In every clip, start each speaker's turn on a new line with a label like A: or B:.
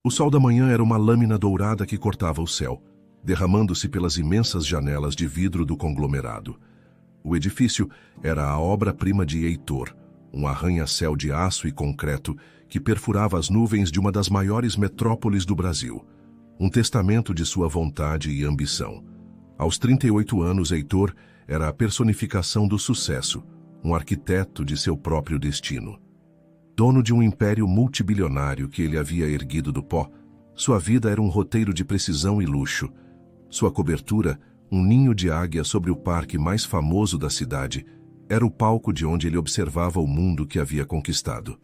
A: O sol da manhã era uma lâmina dourada que cortava o céu, derramando-se pelas imensas janelas de vidro do conglomerado. O edifício era a obra-prima de Heitor, um arranha-céu de aço e concreto que perfurava as nuvens de uma das maiores metrópoles do Brasil. Um testamento de sua vontade e ambição. Aos 38 anos, Heitor era a personificação do sucesso, um arquiteto de seu próprio destino. Dono de um império multibilionário que ele havia erguido do pó, sua vida era um roteiro de precisão e luxo. Sua cobertura, um ninho de águia sobre o parque mais famoso da cidade, era o palco de onde ele observava o mundo que havia conquistado.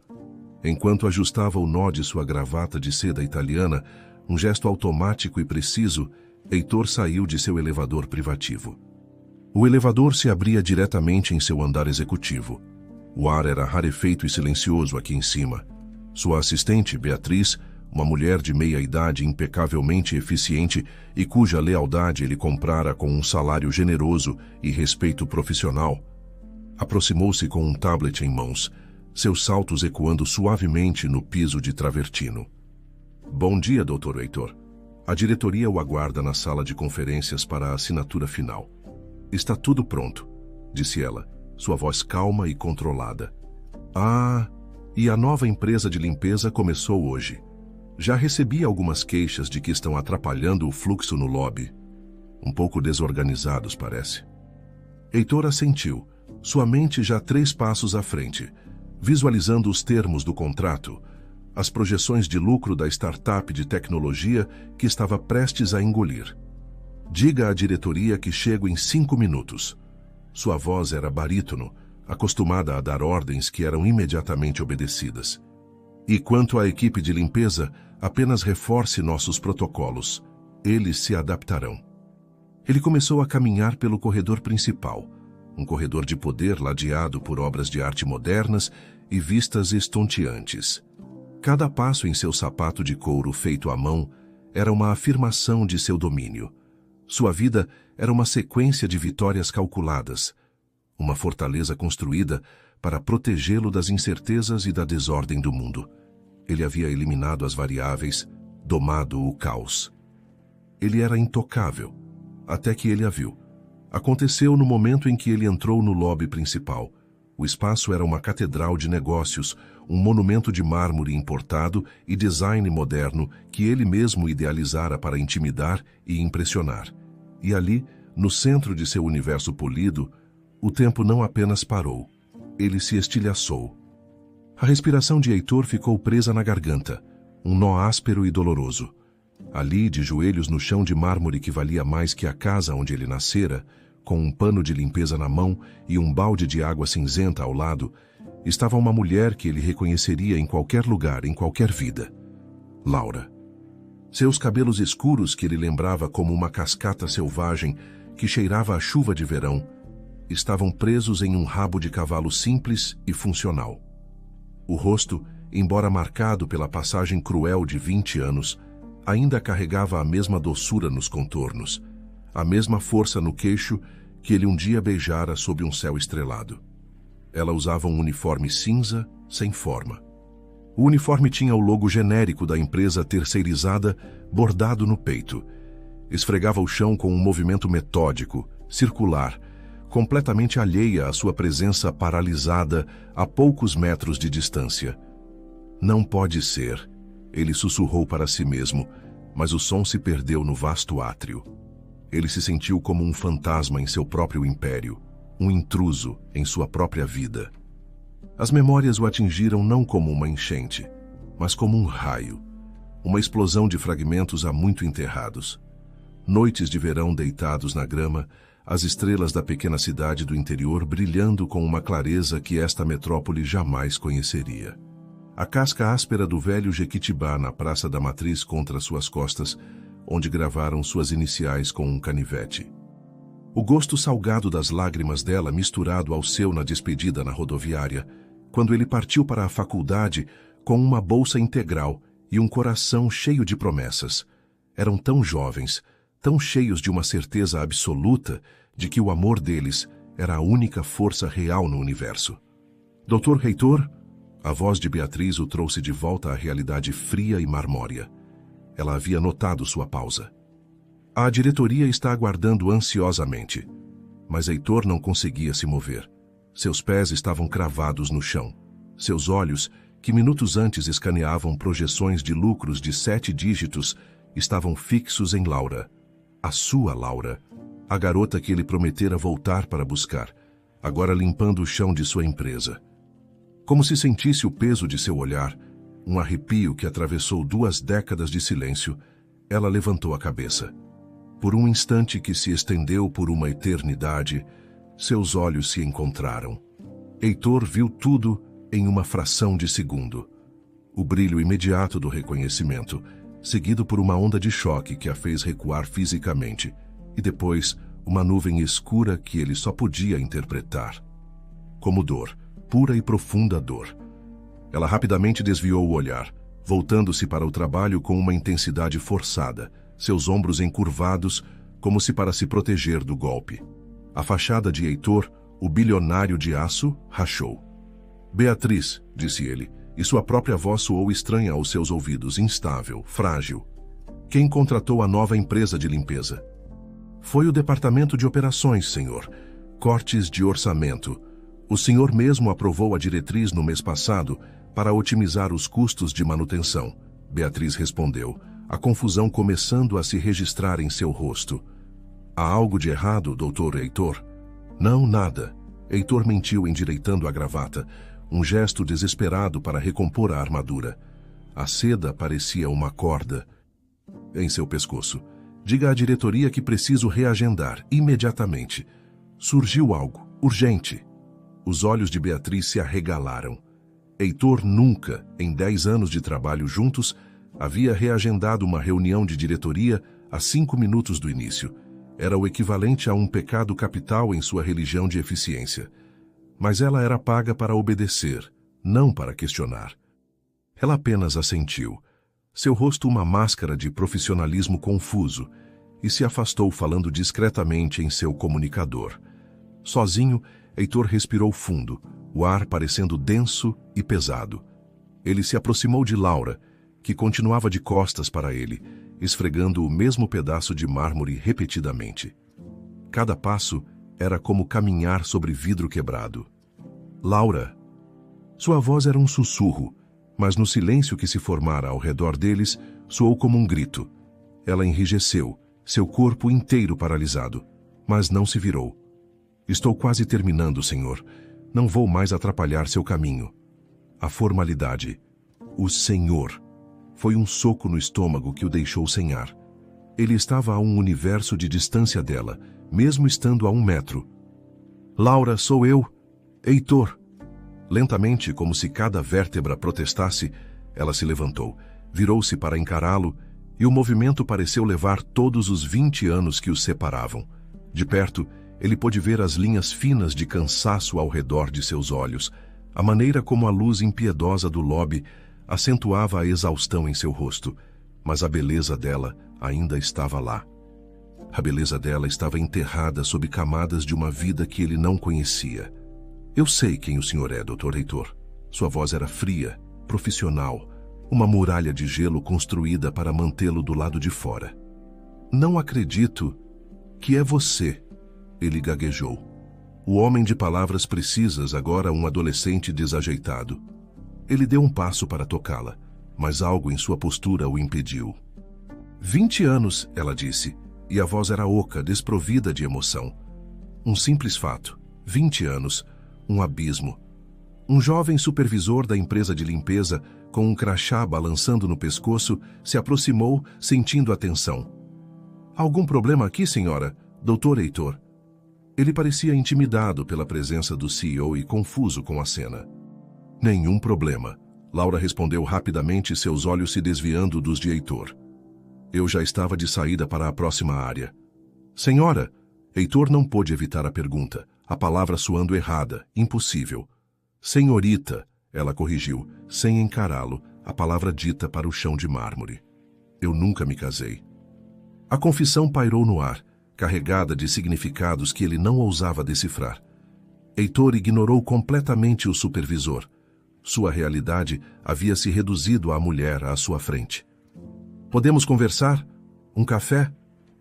A: Enquanto ajustava o nó de sua gravata de seda italiana, um gesto automático e preciso, Heitor saiu de seu elevador privativo. O elevador se abria diretamente em seu andar executivo. O ar era rarefeito e silencioso aqui em cima. Sua assistente, Beatriz, uma mulher de meia-idade impecavelmente eficiente e cuja lealdade ele comprara com um salário generoso e respeito profissional, aproximou-se com um tablet em mãos, seus saltos ecoando suavemente no piso de travertino. Bom dia, Dr. Heitor. A diretoria o aguarda na sala de conferências para a assinatura final. Está tudo pronto, disse ela, sua voz calma e controlada. Ah, e a nova empresa de limpeza começou hoje. Já recebi algumas queixas de que estão atrapalhando o fluxo no lobby. Um pouco desorganizados, parece. Heitor assentiu, sua mente já 3 passos à frente, visualizando os termos do contrato, as projeções de lucro da startup de tecnologia que estava prestes a engolir. Diga à diretoria que chego em 5 minutos. Sua voz era barítono, acostumada a dar ordens que eram imediatamente obedecidas. E quanto à equipe de limpeza, apenas reforce nossos protocolos. Eles se adaptarão. Ele começou a caminhar pelo corredor principal, um corredor de poder ladeado por obras de arte modernas e vistas estonteantes. Cada passo em seu sapato de couro feito à mão era uma afirmação de seu domínio. Sua vida era uma sequência de vitórias calculadas, uma fortaleza construída para protegê-lo das incertezas e da desordem do mundo. Ele havia eliminado as variáveis, domado o caos. Ele era intocável, até que ele a viu. Aconteceu no momento em que ele entrou no lobby principal. O espaço era uma catedral de negócios, um monumento de mármore importado e design moderno que ele mesmo idealizara para intimidar e impressionar. E ali, no centro de seu universo polido, o tempo não apenas parou, ele se estilhaçou. A respiração de Heitor ficou presa na garganta, um nó áspero e doloroso. Ali, de joelhos no chão de mármore que valia mais que a casa onde ele nascera, com um pano de limpeza na mão e um balde de água cinzenta ao lado, estava uma mulher que ele reconheceria em qualquer lugar, em qualquer vida. Laura. Seus cabelos escuros, que ele lembrava como uma cascata selvagem que cheirava a chuva de verão, estavam presos em um rabo de cavalo simples e funcional. O rosto, embora marcado pela passagem cruel de 20 anos, ainda carregava a mesma doçura nos contornos, a mesma força no queixo que ele um dia beijara sob um céu estrelado. Ela usava um uniforme cinza, sem forma. O uniforme tinha o logo genérico da empresa terceirizada bordado no peito. Esfregava o chão com um movimento metódico, circular, completamente alheia à sua presença paralisada a poucos metros de distância. Não pode ser, ele sussurrou para si mesmo, mas o som se perdeu no vasto átrio. Ele se sentiu como um fantasma em seu próprio império, um intruso em sua própria vida. As memórias o atingiram não como uma enchente, mas como um raio, uma explosão de fragmentos há muito enterrados. Noites de verão deitados na grama, as estrelas da pequena cidade do interior brilhando com uma clareza que esta metrópole jamais conheceria. A casca áspera do velho Jequitibá na Praça da Matriz contra suas costas, onde gravaram suas iniciais com um canivete. O gosto salgado das lágrimas dela misturado ao seu na despedida na rodoviária, quando ele partiu para a faculdade com uma bolsa integral e um coração cheio de promessas. Eram tão jovens, tão cheios de uma certeza absoluta de que o amor deles era a única força real no universo. Dr. Heitor, a voz de Beatriz o trouxe de volta à realidade fria e marmórea. Ela havia notado sua pausa. A diretoria está aguardando ansiosamente. Mas Heitor não conseguia se mover. Seus pés estavam cravados no chão. Seus olhos, que minutos antes escaneavam projeções de lucros de 7 dígitos, estavam fixos em Laura. A sua Laura. A garota que ele prometera voltar para buscar, agora limpando o chão de sua empresa. Como se sentisse o peso de seu olhar, um arrepio que atravessou 2 décadas de silêncio, ela levantou a cabeça. Por um instante que se estendeu por uma eternidade, seus olhos se encontraram. Heitor viu tudo em uma fração de segundo. O brilho imediato do reconhecimento, seguido por uma onda de choque que a fez recuar fisicamente, e depois uma nuvem escura que ele só podia interpretar. Como dor, pura e profunda dor. Ela rapidamente desviou o olhar, voltando-se para o trabalho com uma intensidade forçada, seus ombros encurvados, como se para se proteger do golpe. A fachada de Heitor, o bilionário de aço, rachou. Beatriz, disse ele, e sua própria voz soou estranha aos seus ouvidos, instável, frágil. Quem contratou a nova empresa de limpeza? Foi o departamento de operações, senhor. Cortes de orçamento. O senhor mesmo aprovou a diretriz no mês passado para otimizar os custos de manutenção. Beatriz respondeu, a confusão começando a se registrar em seu rosto. Há algo de errado, doutor Heitor? Não, nada. Heitor mentiu endireitando a gravata, um gesto desesperado para recompor a armadura. A seda parecia uma corda em seu pescoço. Diga à diretoria que preciso reagendar, imediatamente. Surgiu algo, urgente. Os olhos de Beatriz se arregalaram. Heitor nunca, em 10 anos de trabalho juntos, havia reagendado uma reunião de diretoria a 5 minutos do início. Era o equivalente a um pecado capital em sua religião de eficiência. Mas ela era paga para obedecer, não para questionar. Ela apenas assentiu, seu rosto uma máscara de profissionalismo confuso, e se afastou falando discretamente em seu comunicador. Sozinho, Heitor respirou fundo, o ar parecendo denso e pesado. Ele se aproximou de Laura, que continuava de costas para ele, esfregando o mesmo pedaço de mármore repetidamente. Cada passo era como caminhar sobre vidro quebrado. Laura. Sua voz era um sussurro, mas no silêncio que se formara ao redor deles, soou como um grito. Ela enrijeceu, seu corpo inteiro paralisado, mas não se virou. Estou quase terminando, senhor. Não vou mais atrapalhar seu caminho. A formalidade. O senhor. Foi um soco no estômago que o deixou sem ar. Ele estava a um universo de distância dela, mesmo estando a 1 metro. Laura, sou eu. Heitor. Lentamente, como se cada vértebra protestasse, ela se levantou, virou-se para encará-lo, e o movimento pareceu levar todos os 20 anos que os separavam. De perto, ele pôde ver as linhas finas de cansaço ao redor de seus olhos, a maneira como a luz impiedosa do lobby acentuava a exaustão em seu rosto, mas a beleza dela ainda estava lá. A beleza dela estava enterrada sob camadas de uma vida que ele não conhecia. Eu sei quem o senhor é, Dr. Heitor. Sua voz era fria, profissional, uma muralha de gelo construída para mantê-lo do lado de fora. Não acredito que é você, ele gaguejou. O homem de palavras precisas, agora um adolescente desajeitado. Ele deu um passo para tocá-la, mas algo em sua postura o impediu. 20 anos, ela disse, e a voz era oca, desprovida de emoção. Um simples fato. 20 anos, um abismo. Um jovem supervisor da empresa de limpeza, com um crachá balançando no pescoço, se aproximou, sentindo a tensão. Algum problema aqui, senhora? Dr. Heitor. Ele parecia intimidado pela presença do CEO e confuso com a cena. Nenhum problema. Laura respondeu rapidamente, seus olhos se desviando dos de Heitor. Eu já estava de saída para a próxima área. Senhora! Heitor não pôde evitar a pergunta, a palavra soando errada, impossível. Senhorita, ela corrigiu, sem encará-lo, a palavra dita para o chão de mármore. Eu nunca me casei. A confissão pairou no ar, carregada de significados que ele não ousava decifrar. Heitor ignorou completamente o supervisor. Sua realidade havia se reduzido à mulher à sua frente. Podemos conversar? Um café?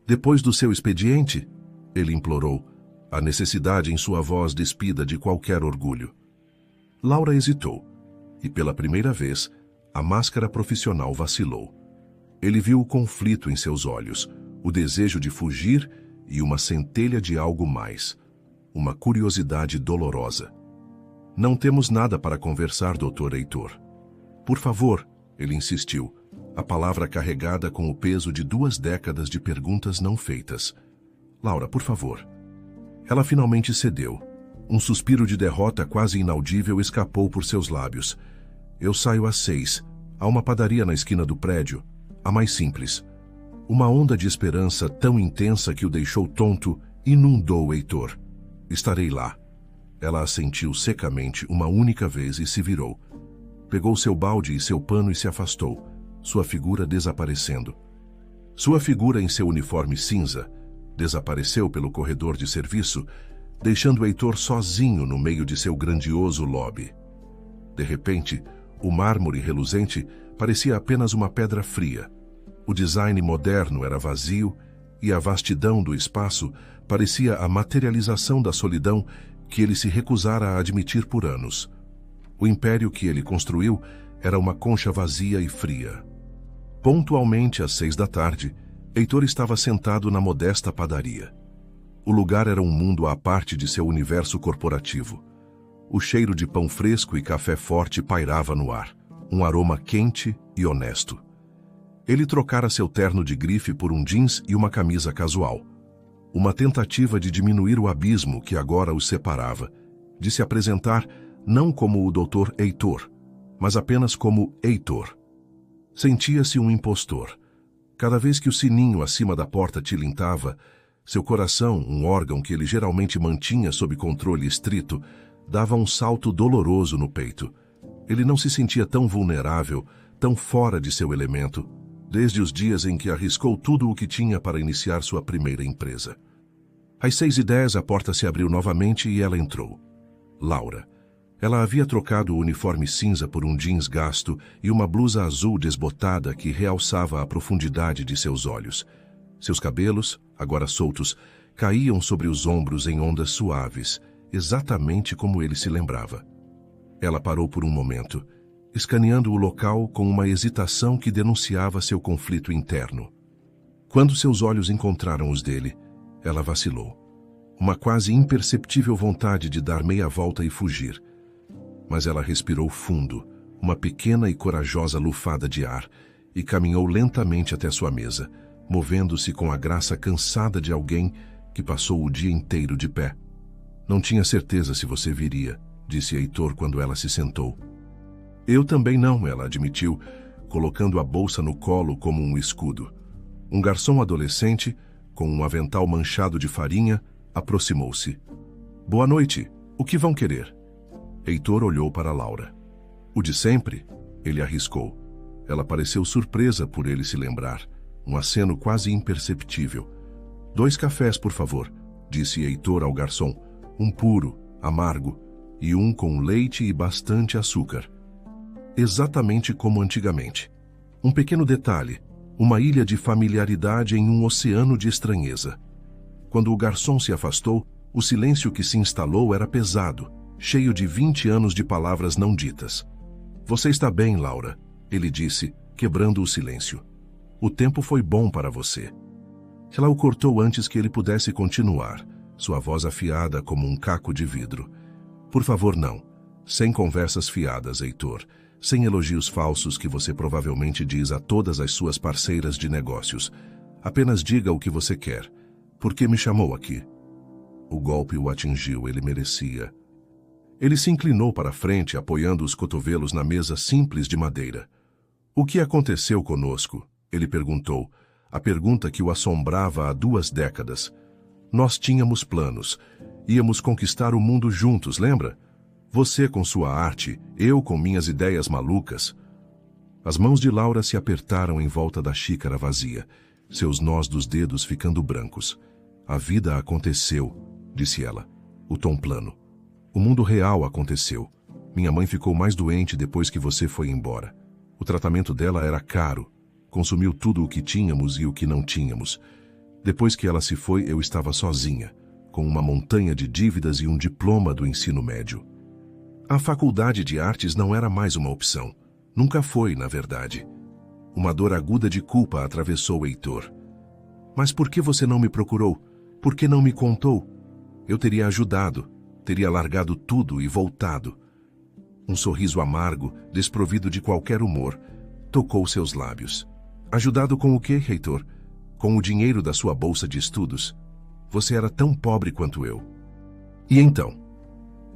A: Depois do seu expediente? Ele implorou, a necessidade em sua voz despida de qualquer orgulho. Laura hesitou, e pela primeira vez, a máscara profissional vacilou. Ele viu o conflito em seus olhos, o desejo de fugir e uma centelha de algo mais, uma curiosidade dolorosa. Não temos nada para conversar, Dr. Heitor. Por favor, ele insistiu, a palavra carregada com o peso de 2 décadas de perguntas não feitas. Laura, por favor. Ela finalmente cedeu. Um suspiro de derrota quase inaudível escapou por seus lábios. Eu saio às 6. Há uma padaria na esquina do prédio, a mais simples. Uma onda de esperança tão intensa que o deixou tonto inundou Heitor. Estarei lá. Ela assentiu secamente uma única vez e se virou. Pegou seu balde e seu pano e se afastou, sua figura desaparecendo. Sua figura em seu uniforme cinza desapareceu pelo corredor de serviço, deixando Heitor sozinho no meio de seu grandioso lobby. De repente, o mármore reluzente parecia apenas uma pedra fria. O design moderno era vazio e a vastidão do espaço parecia a materialização da solidão que ele se recusara a admitir por anos. O império que ele construiu era uma concha vazia e fria. Pontualmente às 6 da tarde, Heitor estava sentado na modesta padaria. O lugar era um mundo à parte de seu universo corporativo. O cheiro de pão fresco e café forte pairava no ar, um aroma quente e honesto. Ele trocara seu terno de grife por um jeans e uma camisa casual. Uma tentativa de diminuir o abismo que agora os separava, de se apresentar não como o Dr. Heitor, mas apenas como Heitor. Sentia-se um impostor. Cada vez que o sininho acima da porta tilintava, seu coração, um órgão que ele geralmente mantinha sob controle estrito, dava um salto doloroso no peito. Ele não se sentia tão vulnerável, tão fora de seu elemento, desde os dias em que arriscou tudo o que tinha para iniciar sua primeira empresa. Às 6h10 a porta se abriu novamente e ela entrou. Laura. Ela havia trocado o uniforme cinza por um jeans gasto e uma blusa azul desbotada que realçava a profundidade de seus olhos. Seus cabelos, agora soltos, caíam sobre os ombros em ondas suaves, exatamente como ele se lembrava. Ela parou por um momento, escaneando o local com uma hesitação que denunciava seu conflito interno. Quando seus olhos encontraram os dele, ela vacilou. Uma quase imperceptível vontade de dar meia volta e fugir. Mas ela respirou fundo, uma pequena e corajosa lufada de ar, e caminhou lentamente até sua mesa, movendo-se com a graça cansada de alguém que passou o dia inteiro de pé. Não tinha certeza se você viria, disse Heitor quando ela se sentou. Eu também não, ela admitiu, colocando a bolsa no colo como um escudo. Um garçom adolescente, com um avental manchado de farinha, aproximou-se. Boa noite, o que vão querer? Heitor olhou para Laura. O de sempre? Ele arriscou. Ela pareceu surpresa por ele se lembrar. Um aceno quase imperceptível. 2 cafés, por favor, disse Heitor ao garçom. Um puro, amargo, e um com leite e bastante açúcar. Exatamente como antigamente. Um pequeno detalhe, uma ilha de familiaridade em um oceano de estranheza. Quando o garçom se afastou, o silêncio que se instalou era pesado, cheio de 20 anos de palavras não ditas. Você está bem, Laura, ele disse, quebrando o silêncio. O tempo foi bom para você. Ela o cortou antes que ele pudesse continuar, sua voz afiada como um caco de vidro. Por favor, não. Sem conversas fiadas, Heitor. Sem elogios falsos que você provavelmente diz a todas as suas parceiras de negócios. Apenas diga o que você quer. Por que me chamou aqui? O golpe o atingiu, ele merecia. Ele se inclinou para a frente, apoiando os cotovelos na mesa simples de madeira. O que aconteceu conosco? Ele perguntou, a pergunta que o assombrava há 2 décadas. Nós tínhamos planos. Íamos conquistar o mundo juntos, lembra? Você com sua arte, eu com minhas ideias malucas. As mãos de Laura se apertaram em volta da xícara vazia, seus nós dos dedos ficando brancos. A vida aconteceu, disse ela, o tom plano. O mundo real aconteceu. Minha mãe ficou mais doente depois que você foi embora. O tratamento dela era caro. Consumiu tudo o que tínhamos e o que não tínhamos. Depois que ela se foi, eu estava sozinha, com uma montanha de dívidas e um diploma do ensino médio. A faculdade de artes não era mais uma opção. Nunca foi, na verdade. Uma dor aguda de culpa atravessou Heitor. Mas por que você não me procurou? Por que não me contou? Eu teria ajudado, teria largado tudo e voltado. Um sorriso amargo, desprovido de qualquer humor, tocou seus lábios. Ajudado com o quê, Heitor? Com o dinheiro da sua bolsa de estudos. Você era tão pobre quanto eu. E então?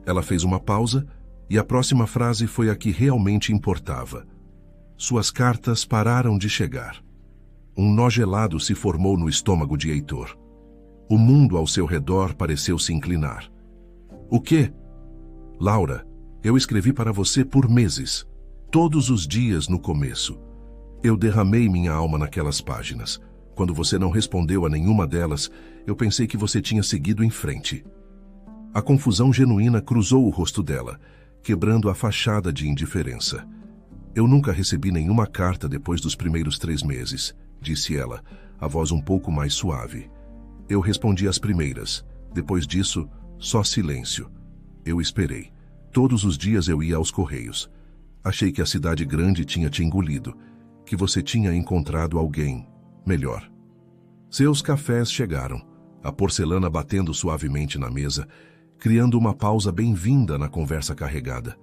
A: Ela fez uma pausa, e a próxima frase foi a que realmente importava. Suas cartas pararam de chegar. Um nó gelado se formou no estômago de Heitor. O mundo ao seu redor pareceu se inclinar. O quê? Laura, eu escrevi para você por meses. Todos os dias no começo. Eu derramei minha alma naquelas páginas. Quando você não respondeu a nenhuma delas, eu pensei que você tinha seguido em frente. A confusão genuína cruzou o rosto dela, quebrando a fachada de indiferença. Eu nunca recebi nenhuma carta depois dos primeiros 3 meses, disse ela, a voz um pouco mais suave. Eu respondi as primeiras. Depois disso, só silêncio. Eu esperei. Todos os dias eu ia aos correios. Achei que a cidade grande tinha te engolido, que você tinha encontrado alguém melhor. Seus cafés chegaram, a porcelana batendo suavemente na mesa, criando uma pausa bem-vinda na conversa carregada.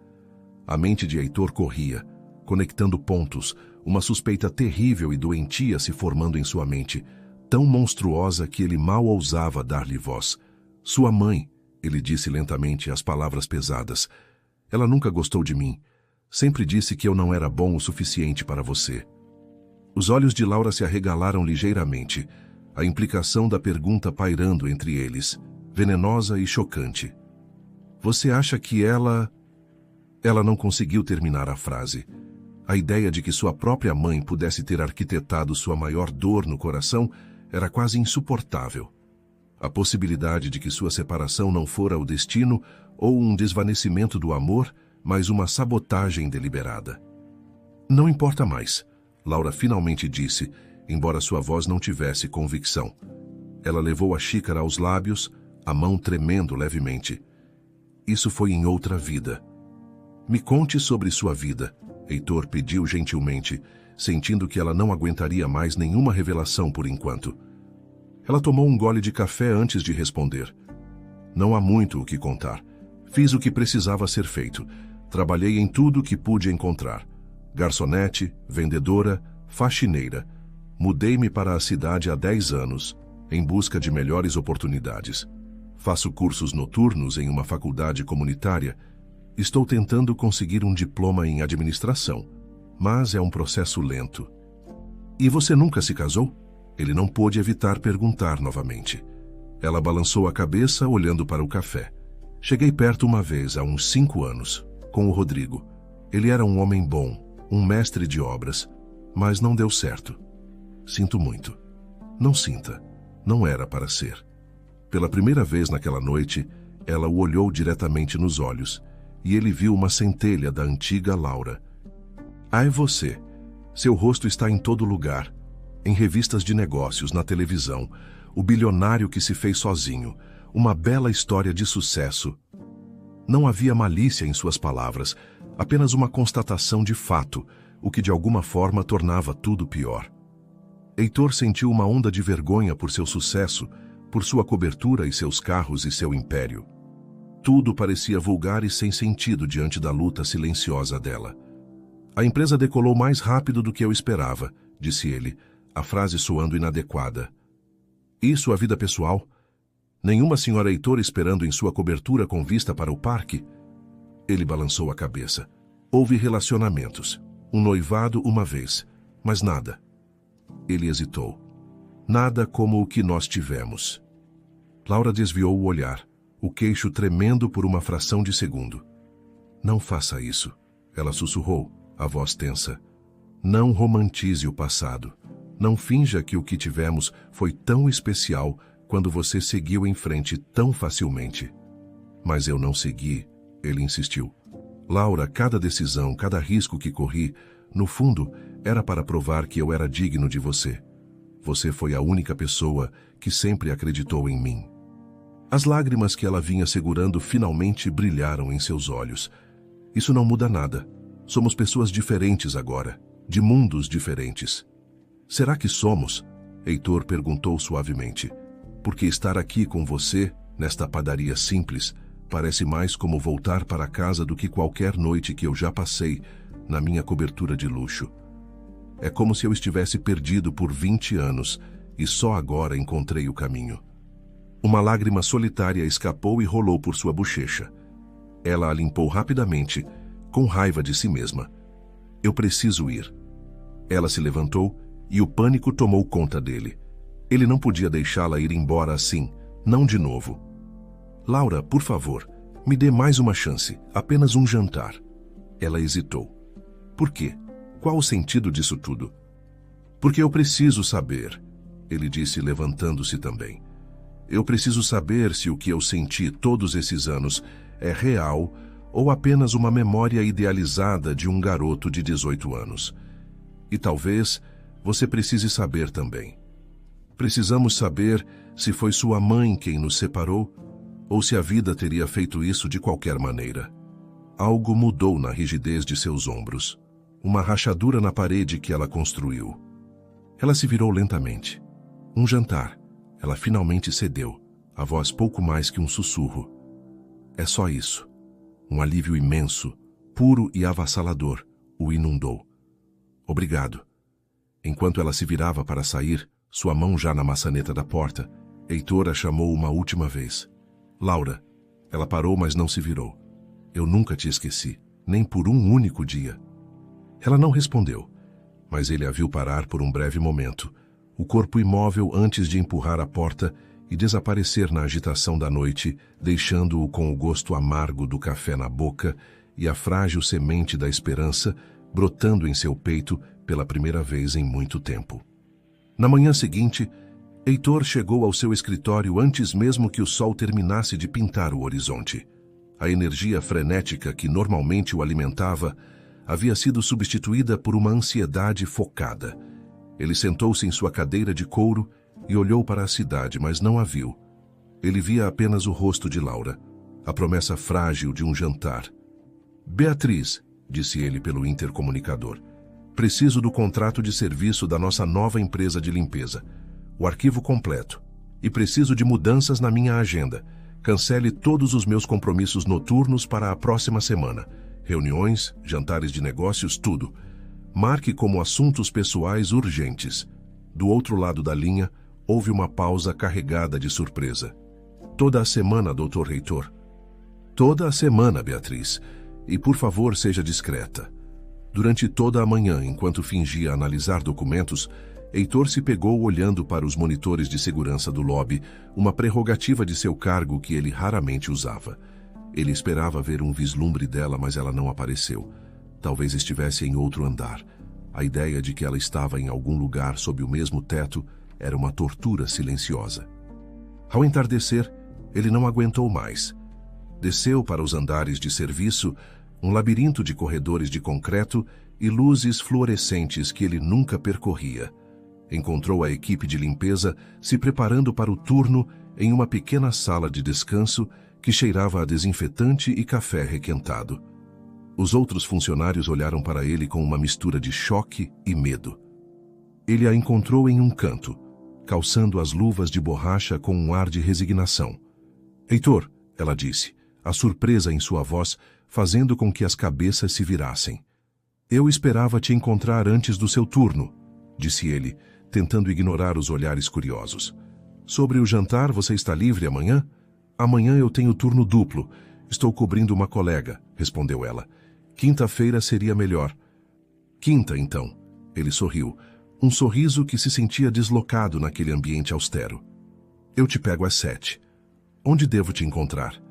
A: A mente de Heitor corria, conectando pontos, uma suspeita terrível e doentia se formando em sua mente, tão monstruosa que ele mal ousava dar-lhe voz. Sua mãe, ele disse lentamente as palavras pesadas. Ela nunca gostou de mim. Sempre disse que eu não era bom o suficiente para você. Os olhos de Laura se arregalaram ligeiramente, a implicação da pergunta pairando entre eles, venenosa e chocante. Você acha que ela... Ela não conseguiu terminar a frase. A ideia de que sua própria mãe pudesse ter arquitetado sua maior dor no coração era quase insuportável. A possibilidade de que sua separação não fora o destino ou um desvanecimento do amor, mas uma sabotagem deliberada. Não importa mais, Laura finalmente disse, embora sua voz não tivesse convicção. Ela levou a xícara aos lábios, a mão tremendo levemente. Isso foi em outra vida. Me conte sobre sua vida, Heitor pediu gentilmente, sentindo que ela não aguentaria mais nenhuma revelação por enquanto. Ela tomou um gole de café antes de responder. Não há muito o que contar. Fiz o que precisava ser feito. Trabalhei em tudo o que pude encontrar. Garçonete, vendedora, faxineira. Mudei-me para a cidade há 10 anos, em busca de melhores oportunidades. Faço cursos noturnos em uma faculdade comunitária. Estou tentando conseguir um diploma em administração, mas é um processo lento. E você nunca se casou? Ele não pôde evitar perguntar novamente. Ela balançou a cabeça, olhando para o café. Cheguei perto uma vez, há uns 5 anos, com o Rodrigo. Ele era um homem bom, um mestre de obras, mas não deu certo. Sinto muito. Não sinta. Não era para ser. Pela primeira vez naquela noite, ela o olhou diretamente nos olhos, e ele viu uma centelha da antiga Laura. Ah, é você. Seu rosto está em todo lugar. Em revistas de negócios, na televisão, o bilionário que se fez sozinho, uma bela história de sucesso. Não havia malícia em suas palavras, apenas uma constatação de fato, o que de alguma forma tornava tudo pior. Heitor sentiu uma onda de vergonha por seu sucesso, por sua cobertura e seus carros e seu império. Tudo parecia vulgar e sem sentido diante da luta silenciosa dela. A empresa decolou mais rápido do que eu esperava, disse ele, a frase soando inadequada. E sua vida pessoal? Nenhuma senhora Heitor esperando em sua cobertura com vista para o parque? Ele balançou a cabeça. Houve relacionamentos. Um noivado uma vez, mas nada. Ele hesitou. Nada como o que nós tivemos. Laura desviou o olhar, o queixo tremendo por uma fração de segundo. Não faça isso, ela sussurrou, a voz tensa. Não romantize o passado. Não finja que o que tivemos foi tão especial quando você seguiu em frente tão facilmente. Mas eu não segui, ele insistiu. Laura, cada decisão, cada risco que corri, no fundo, Era para provar que eu era digno de você. Você foi a única pessoa que sempre acreditou em mim. As lágrimas que ela vinha segurando finalmente brilharam em seus olhos. Isso não muda nada. Somos pessoas diferentes agora, de mundos diferentes. Será que somos? Heitor perguntou suavemente. Porque estar aqui com você, nesta padaria simples, parece mais como voltar para casa do que qualquer noite que eu já passei na minha cobertura de luxo. É como se eu estivesse perdido por 20 anos e só agora encontrei o caminho. Uma lágrima solitária escapou e rolou por sua bochecha. Ela a limpou rapidamente, com raiva de si mesma. Eu preciso ir. Ela se levantou e o pânico tomou conta dele. Ele não podia deixá-la ir embora assim, não de novo. Laura, por favor, me dê mais uma chance, apenas um jantar. Ela hesitou. Por quê? Qual o sentido disso tudo? Porque eu preciso saber, ele disse levantando-se também. Eu preciso saber se o que eu senti todos esses anos é real ou apenas uma memória idealizada de um garoto de 18 anos. E talvez você precise saber também. Precisamos saber se foi sua mãe quem nos separou ou se a vida teria feito isso de qualquer maneira. Algo mudou na rigidez de seus ombros. Uma rachadura na parede que ela construiu. Ela se virou lentamente. Um jantar. Ela finalmente cedeu, a voz pouco mais que um sussurro. É só isso. Um alívio imenso, puro e avassalador, o inundou. Obrigado. Enquanto ela se virava para sair, sua mão já na maçaneta da porta, Heitor a chamou uma última vez. Laura. Ela parou, mas não se virou. Eu nunca te esqueci, nem por um único dia. Ela não respondeu, mas ele a viu parar por um breve momento, o corpo imóvel antes de empurrar a porta e desaparecer na agitação da noite, deixando-o com o gosto amargo do café na boca e a frágil semente da esperança brotando em seu peito pela primeira vez em muito tempo. Na manhã seguinte, Heitor chegou ao seu escritório antes mesmo que o sol terminasse de pintar o horizonte. A energia frenética que normalmente o alimentava havia sido substituída por uma ansiedade focada. Ele sentou-se em sua cadeira de couro e olhou para a cidade, mas não a viu. Ele via apenas o rosto de Laura, a promessa frágil de um jantar. Beatriz, disse ele pelo intercomunicador, preciso do contrato de serviço da nossa nova empresa de limpeza, o arquivo completo, e preciso de mudanças na minha agenda. Cancele todos os meus compromissos noturnos para a próxima semana. Reuniões, jantares de negócios, tudo. Marque como assuntos pessoais urgentes. Do outro lado da linha, houve uma pausa carregada de surpresa. Toda a semana, Dr. Heitor. Toda a semana, Beatriz. E por favor, seja discreta. Durante toda a manhã, enquanto fingia analisar documentos, Heitor se pegou olhando para os monitores de segurança do lobby, uma prerrogativa de seu cargo que ele raramente usava. Ele esperava ver um vislumbre dela, mas ela não apareceu. Talvez estivesse em outro andar. A ideia de que ela estava em algum lugar sob o mesmo teto era uma tortura silenciosa. Ao entardecer, ele não aguentou mais. Desceu para os andares de serviço, um labirinto de corredores de concreto e luzes fluorescentes que ele nunca percorria. Encontrou a equipe de limpeza se preparando para o turno em uma pequena sala de descanso que cheirava a desinfetante e café requentado. Os outros funcionários olharam para ele com uma mistura de choque e medo. Ele a encontrou em um canto, calçando as luvas de borracha com um ar de resignação. Heitor, ela disse, a surpresa em sua voz fazendo com que as cabeças se virassem. Eu esperava te encontrar antes do seu turno, disse ele, tentando ignorar os olhares curiosos. Sobre o jantar, você está livre amanhã? Amanhã eu tenho turno duplo. Estou cobrindo uma colega, respondeu ela. Quinta-feira seria melhor. Quinta, então. Ele sorriu, um sorriso que se sentia deslocado naquele ambiente austero. Eu te pego às 7. Onde devo te encontrar?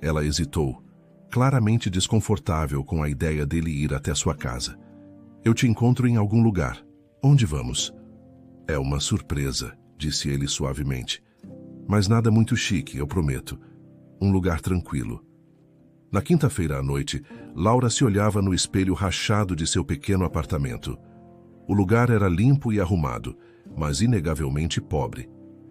A: Ela hesitou, claramente desconfortável com a ideia dele ir até sua casa. Eu te encontro em algum lugar. Onde vamos? É uma surpresa, disse ele suavemente. Mas nada muito chique, eu prometo. Um lugar tranquilo. Na quinta-feira à noite, Laura se olhava no espelho rachado de seu pequeno apartamento. O lugar era limpo e arrumado, mas inegavelmente pobre.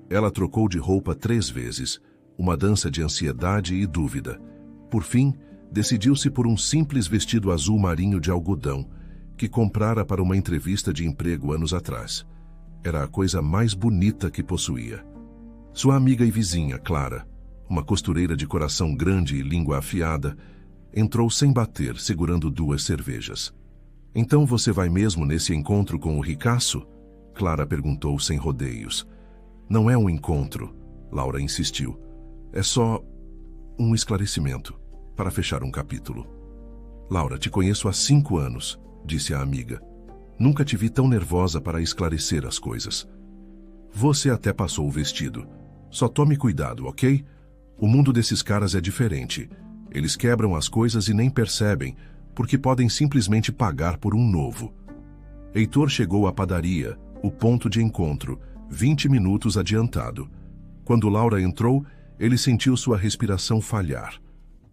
A: Ela trocou de roupa 3 vezes, uma dança de ansiedade e dúvida. Por fim, decidiu-se por um simples vestido azul marinho de algodão, que comprara para uma entrevista de emprego anos atrás. Era a coisa mais bonita que possuía. Sua amiga e vizinha, Clara, uma costureira de coração grande e língua afiada, entrou sem bater, segurando 2 cervejas. "Então você vai mesmo nesse encontro com o ricaço?" Clara perguntou sem rodeios. "Não é um encontro", Laura insistiu. "É só um esclarecimento, para fechar um capítulo." "Laura, te conheço há 5 anos", disse a amiga. "Nunca te vi tão nervosa para esclarecer as coisas." "Você até passou o vestido. Só tome cuidado, ok? O mundo desses caras é diferente. Eles quebram as coisas e nem percebem, porque podem simplesmente pagar por um novo." Heitor chegou à padaria, o ponto de encontro, 20 minutos adiantado. Quando Laura entrou, ele sentiu sua respiração falhar.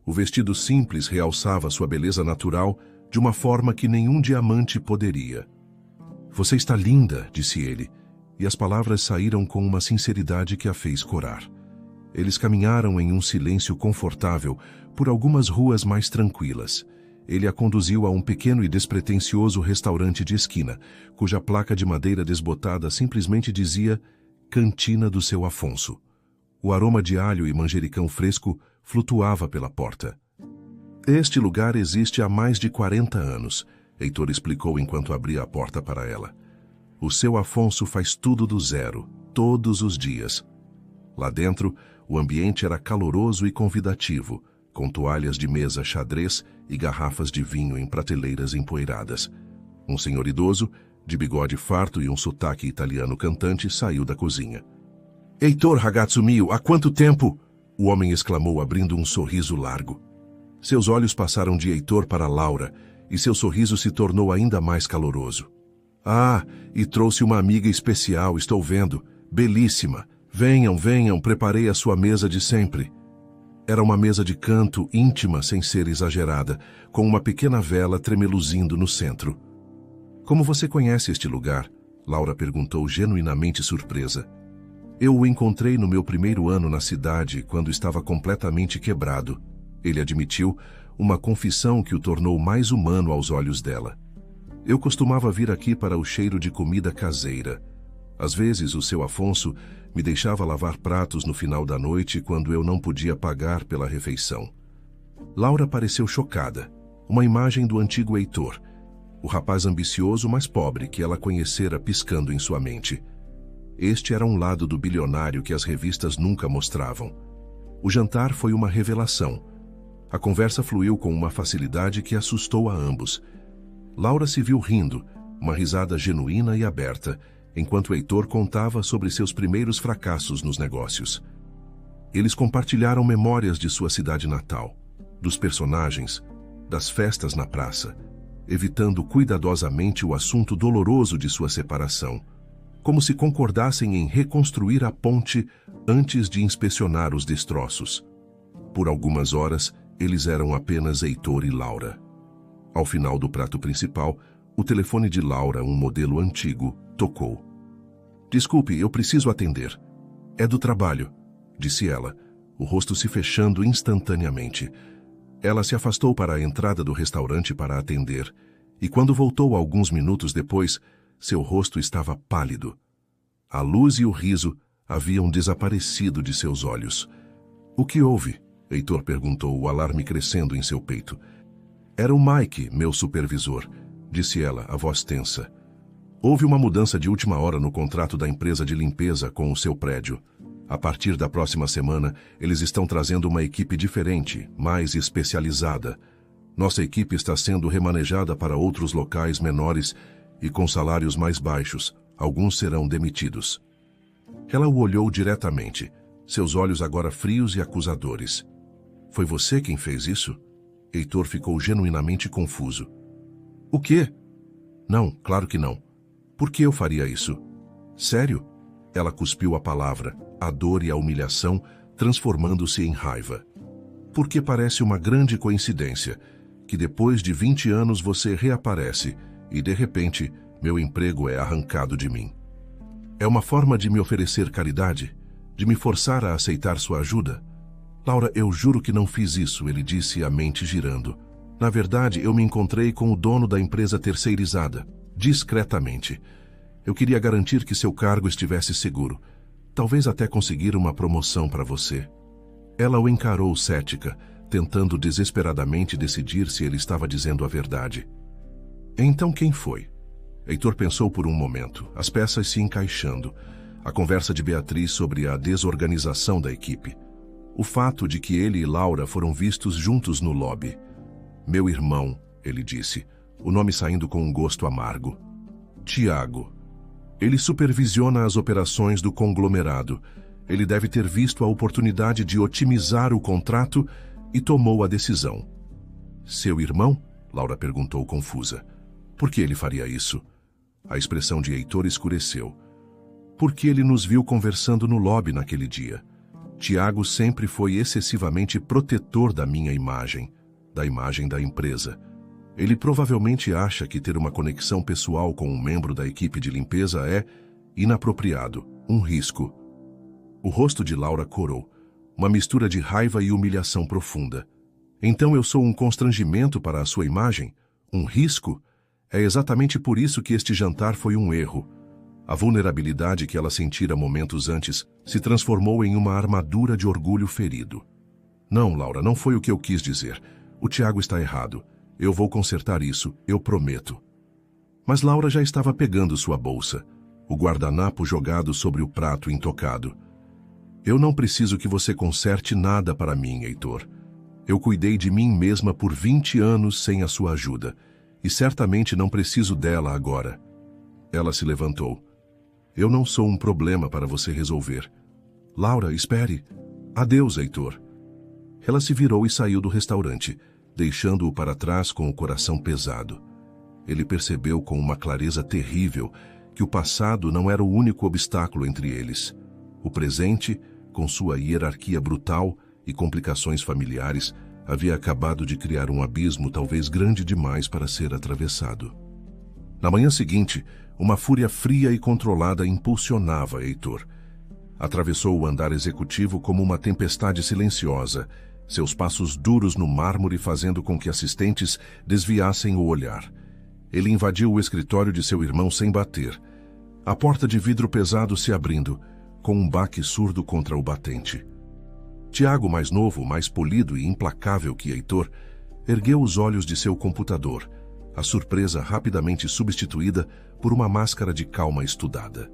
A: O vestido simples realçava sua beleza natural de uma forma que nenhum diamante poderia. "Você está linda", disse ele, e as palavras saíram com uma sinceridade que a fez corar. Eles caminharam em um silêncio confortável por algumas ruas mais tranquilas. Ele a conduziu a um pequeno e despretensioso restaurante de esquina, cuja placa de madeira desbotada simplesmente dizia Cantina do Seu Afonso. O aroma de alho e manjericão fresco flutuava pela porta. "Este lugar existe há mais de 40 anos, Heitor explicou enquanto abria a porta para ela. "O Seu Afonso faz tudo do zero, todos os dias." Lá dentro, o ambiente era caloroso e convidativo, com toalhas de mesa xadrez e garrafas de vinho em prateleiras empoeiradas. Um senhor idoso, de bigode farto e um sotaque italiano cantante, saiu da cozinha. "Heitor, ragazzo mio, há quanto tempo?" o homem exclamou, abrindo um sorriso largo. Seus olhos passaram de Heitor para Laura, e seu sorriso se tornou ainda mais caloroso. "Ah, e trouxe uma amiga especial, estou vendo. Belíssima. Venham, venham, preparei a sua mesa de sempre." Era uma mesa de canto íntima sem ser exagerada, com uma pequena vela tremeluzindo no centro. "Como você conhece este lugar?" Laura perguntou, genuinamente surpresa. "Eu o encontrei no meu primeiro ano na cidade, quando estava completamente quebrado." Ele admitiu, uma confissão que o tornou mais humano aos olhos dela. "Eu costumava vir aqui para o cheiro de comida caseira. Às vezes o seu Afonso me deixava lavar pratos no final da noite quando eu não podia pagar pela refeição." Laura pareceu chocada. Uma imagem do antigo Heitor, o rapaz ambicioso mas pobre que ela conhecera piscando em sua mente. Este era um lado do bilionário que as revistas nunca mostravam. O jantar foi uma revelação. A conversa fluiu com uma facilidade que assustou a ambos. Laura se viu rindo, uma risada genuína e aberta, enquanto Heitor contava sobre seus primeiros fracassos nos negócios. Eles compartilharam memórias de sua cidade natal, dos personagens, das festas na praça, evitando cuidadosamente o assunto doloroso de sua separação, como se concordassem em reconstruir a ponte antes de inspecionar os destroços. Por algumas horas, eles eram apenas Heitor e Laura. Ao final do prato principal, o telefone de Laura, um modelo antigo, tocou. "Desculpe, eu preciso atender." "É do trabalho", disse ela, o rosto se fechando instantaneamente. Ela se afastou para a entrada do restaurante para atender, e quando voltou alguns minutos depois, seu rosto estava pálido. A luz e o riso haviam desaparecido de seus olhos. "O que houve?" Heitor perguntou, o alarme crescendo em seu peito. "Era o Mike, meu supervisor", disse ela, a voz tensa. "Houve uma mudança de última hora no contrato da empresa de limpeza com o seu prédio. A partir da próxima semana, eles estão trazendo uma equipe diferente, mais especializada. Nossa equipe está sendo remanejada para outros locais menores e com salários mais baixos. Alguns serão demitidos." Ela o olhou diretamente, seus olhos agora frios e acusadores. "Foi você quem fez isso?" Heitor ficou genuinamente confuso. "O quê?" "Não, claro que não. Por que eu faria isso?" "Sério?" Ela cuspiu a palavra, a dor e a humilhação transformando-se em raiva. "Porque parece uma grande coincidência que depois de 20 anos você reaparece e, de repente, meu emprego é arrancado de mim. É uma forma de me oferecer caridade, de me forçar a aceitar sua ajuda? Laura, eu juro que não fiz isso, ele disse, a mente girando. Na verdade, eu me encontrei com o dono da empresa terceirizada, discretamente. Eu queria garantir que seu cargo estivesse seguro. Talvez até conseguir uma promoção para você. Ela o encarou cética, tentando desesperadamente decidir se ele estava dizendo a verdade. Então quem foi? Heitor pensou por um momento, as peças se encaixando. A conversa de Beatriz sobre a desorganização da equipe. O fato de que ele e Laura foram vistos juntos no lobby. Meu irmão, ele disse, o nome saindo com um gosto amargo. Tiago. Ele supervisiona as operações do conglomerado. Ele deve ter visto a oportunidade de otimizar o contrato e tomou a decisão. Seu irmão? Laura perguntou confusa. Por que ele faria isso? A expressão de Heitor escureceu. Porque ele nos viu conversando no lobby naquele dia. Tiago sempre foi excessivamente protetor da minha imagem, da imagem da empresa. Ele provavelmente acha que ter uma conexão pessoal com um membro da equipe de limpeza é inapropriado, um risco. O rosto de Laura corou, uma mistura de raiva e humilhação profunda. Então eu sou um constrangimento para a sua imagem? Um risco? É exatamente por isso que este jantar foi um erro. A vulnerabilidade que ela sentira momentos antes se transformou em uma armadura de orgulho ferido. Não, Laura, não foi o que eu quis dizer. O Tiago está errado. Eu vou consertar isso, eu prometo. Mas Laura já estava pegando sua bolsa, o guardanapo jogado sobre o prato intocado. Eu não preciso que você conserte nada para mim, Heitor. Eu cuidei de mim mesma por 20 anos sem a sua ajuda, e certamente não preciso dela agora. Ela se levantou. Eu não sou um problema para você resolver. Laura, espere. Adeus, Heitor. Ela se virou e saiu do restaurante, deixando-o para trás com o coração pesado. Ele percebeu com uma clareza terrível que o passado não era o único obstáculo entre eles. O presente, com sua hierarquia brutal e complicações familiares, havia acabado de criar um abismo talvez grande demais para ser atravessado. Na manhã seguinte, uma fúria fria e controlada impulsionava Heitor. Atravessou o andar executivo como uma tempestade silenciosa, seus passos duros no mármore fazendo com que assistentes desviassem o olhar. Ele invadiu o escritório de seu irmão sem bater. A porta de vidro pesado se abrindo, com um baque surdo contra o batente. Tiago, mais novo, mais polido e implacável que Heitor, ergueu os olhos de seu computador, a surpresa rapidamente substituída por uma máscara de calma estudada.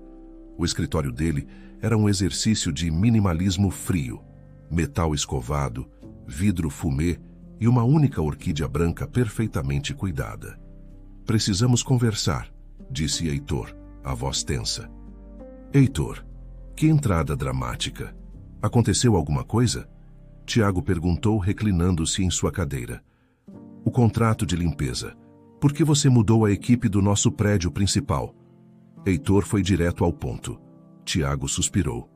A: O escritório dele era um exercício de minimalismo frio, metal escovado, vidro fumê e uma única orquídea branca perfeitamente cuidada. Precisamos conversar, disse Heitor, a voz tensa. Heitor, que entrada dramática. Aconteceu alguma coisa? Tiago perguntou, reclinando-se em sua cadeira. O contrato de limpeza. Por que você mudou a equipe do nosso prédio principal? Heitor foi direto ao ponto. Tiago suspirou.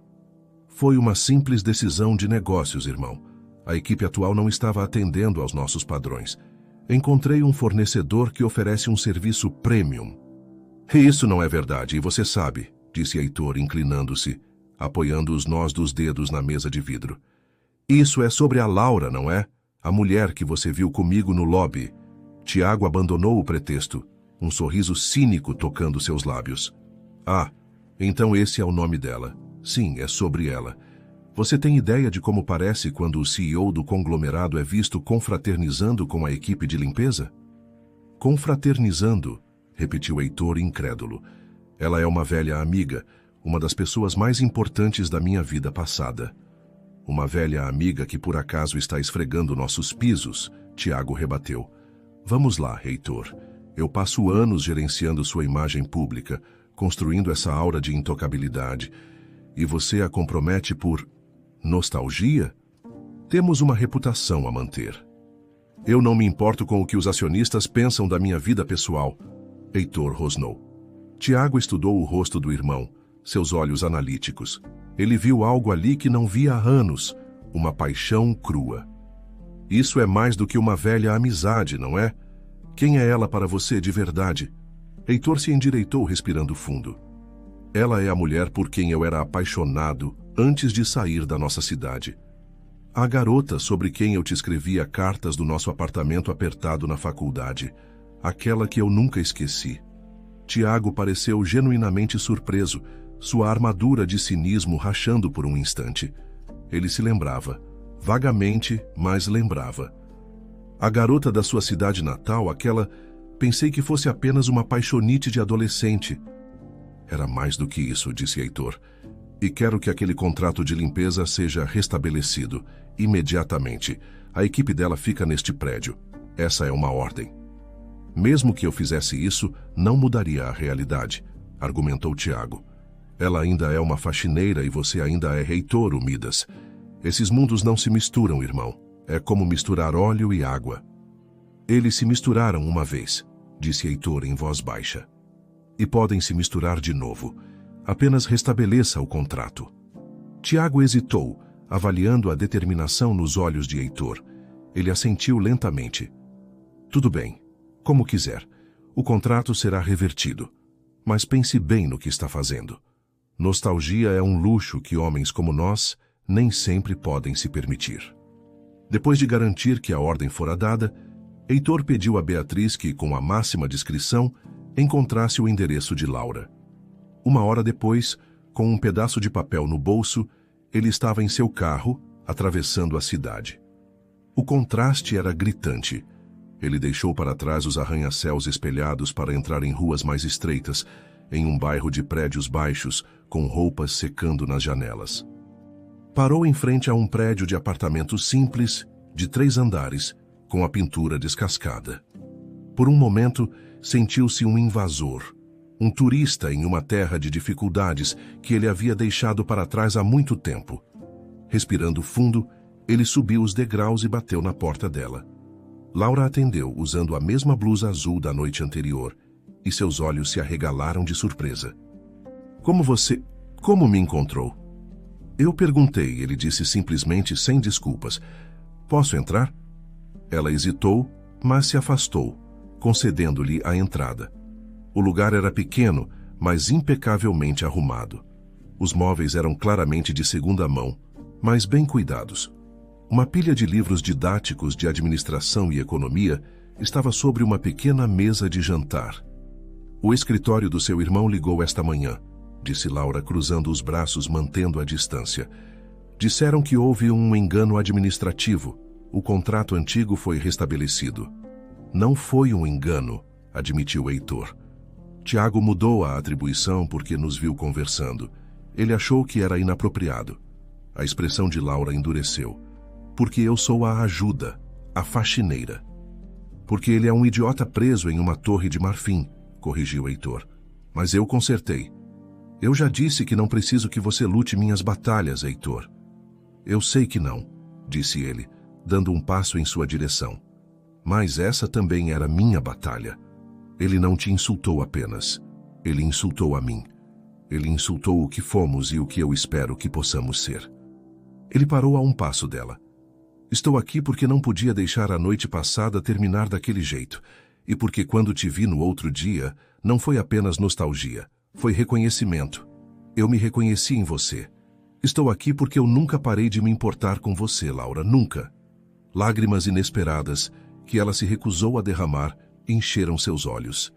A: Foi uma simples decisão de negócios, irmão. A equipe atual não estava atendendo aos nossos padrões. Encontrei um fornecedor que oferece um serviço premium. Isso não é verdade, e você sabe, disse Heitor, inclinando-se, apoiando os nós dos dedos na mesa de vidro. Isso é sobre a Laura, não é? A mulher que você viu comigo no lobby. Tiago abandonou o pretexto, um sorriso cínico tocando seus lábios. Ah, então esse é o nome dela. Sim, é sobre ela. Você tem ideia de como parece quando o CEO do conglomerado é visto confraternizando com a equipe de limpeza? Confraternizando, repetiu Heitor incrédulo. Ela é uma velha amiga, uma das pessoas mais importantes da minha vida passada. Uma velha amiga que por acaso está esfregando nossos pisos, Tiago rebateu. Vamos lá, Heitor. Eu passo anos gerenciando sua imagem pública, construindo essa aura de intocabilidade. E você a compromete por nostalgia? Temos uma reputação a manter. Eu não me importo com o que os acionistas pensam da minha vida pessoal. Heitor rosnou. Tiago estudou o rosto do irmão, seus olhos analíticos. Ele viu algo ali que não via há anos, uma paixão crua. Isso é mais do que uma velha amizade, não é? Quem é ela para você de verdade? Heitor se endireitou, respirando fundo. Ela é a mulher por quem eu era apaixonado antes de sair da nossa cidade. A garota sobre quem eu te escrevia cartas do nosso apartamento apertado na faculdade. Aquela que eu nunca esqueci. Tiago pareceu genuinamente surpreso, sua armadura de cinismo rachando por um instante. Ele se lembrava. Vagamente, mas lembrava. A garota da sua cidade natal, aquela... Pensei que fosse apenas uma paixonite de adolescente. Era mais do que isso, disse Heitor. E quero que aquele contrato de limpeza seja restabelecido, imediatamente. A equipe dela fica neste prédio. Essa é uma ordem. Mesmo que eu fizesse isso, não mudaria a realidade, argumentou Tiago. Ela ainda é uma faxineira e você ainda é reitor, Midas. Esses mundos não se misturam, irmão. É como misturar óleo e água. Eles se misturaram uma vez, disse Heitor em voz baixa. E podem se misturar de novo. Apenas restabeleça o contrato. Tiago hesitou, avaliando a determinação nos olhos de Heitor. Ele assentiu lentamente. Tudo bem, como quiser. O contrato será revertido. Mas pense bem no que está fazendo. Nostalgia é um luxo que homens como nós nem sempre podem se permitir. Depois de garantir que a ordem fora dada, Heitor pediu a Beatriz que, com a máxima discrição, encontrasse o endereço de Laura. Uma hora depois, com um pedaço de papel no bolso, ele estava em seu carro, atravessando a cidade. O contraste era gritante. Ele deixou para trás os arranha-céus espelhados para entrar em ruas mais estreitas, em um bairro de prédios baixos, com roupas secando nas janelas. Parou em frente a um prédio de apartamentos simples, de 3 andares, com a pintura descascada. Por um momento, sentiu-se um invasor, um turista em uma terra de dificuldades que ele havia deixado para trás há muito tempo. Respirando fundo, ele subiu os degraus e bateu na porta dela. Laura atendeu, usando a mesma blusa azul da noite anterior, e seus olhos se arregalaram de surpresa. Como me encontrou? Eu perguntei, ele disse simplesmente sem desculpas. Posso entrar? Ela hesitou, mas se afastou, concedendo-lhe a entrada. O lugar era pequeno, mas impecavelmente arrumado. Os móveis eram claramente de segunda mão, mas bem cuidados. Uma pilha de livros didáticos de administração e economia estava sobre uma pequena mesa de jantar. O escritório do seu irmão ligou esta manhã, disse Laura, cruzando os braços, mantendo a distância. Disseram que houve um engano administrativo. O contrato antigo foi restabelecido. Não foi um engano, admitiu Heitor. Tiago mudou a atribuição porque nos viu conversando. Ele achou que era inapropriado. A expressão de Laura endureceu. Porque eu sou a ajuda, a faxineira. Porque ele é um idiota preso em uma torre de marfim, corrigiu Heitor. Mas eu consertei. Eu já disse que não preciso que você lute minhas batalhas, Heitor. Eu sei que não, disse ele, dando um passo em sua direção. Mas essa também era minha batalha. Ele não te insultou apenas. Ele insultou a mim. Ele insultou o que fomos e o que eu espero que possamos ser. Ele parou a um passo dela. Estou aqui porque não podia deixar a noite passada terminar daquele jeito. E porque quando te vi no outro dia, não foi apenas nostalgia. Foi reconhecimento. Eu me reconheci em você. Estou aqui porque eu nunca parei de me importar com você, Laura, nunca. Lágrimas inesperadas, que ela se recusou a derramar, encheram seus olhos.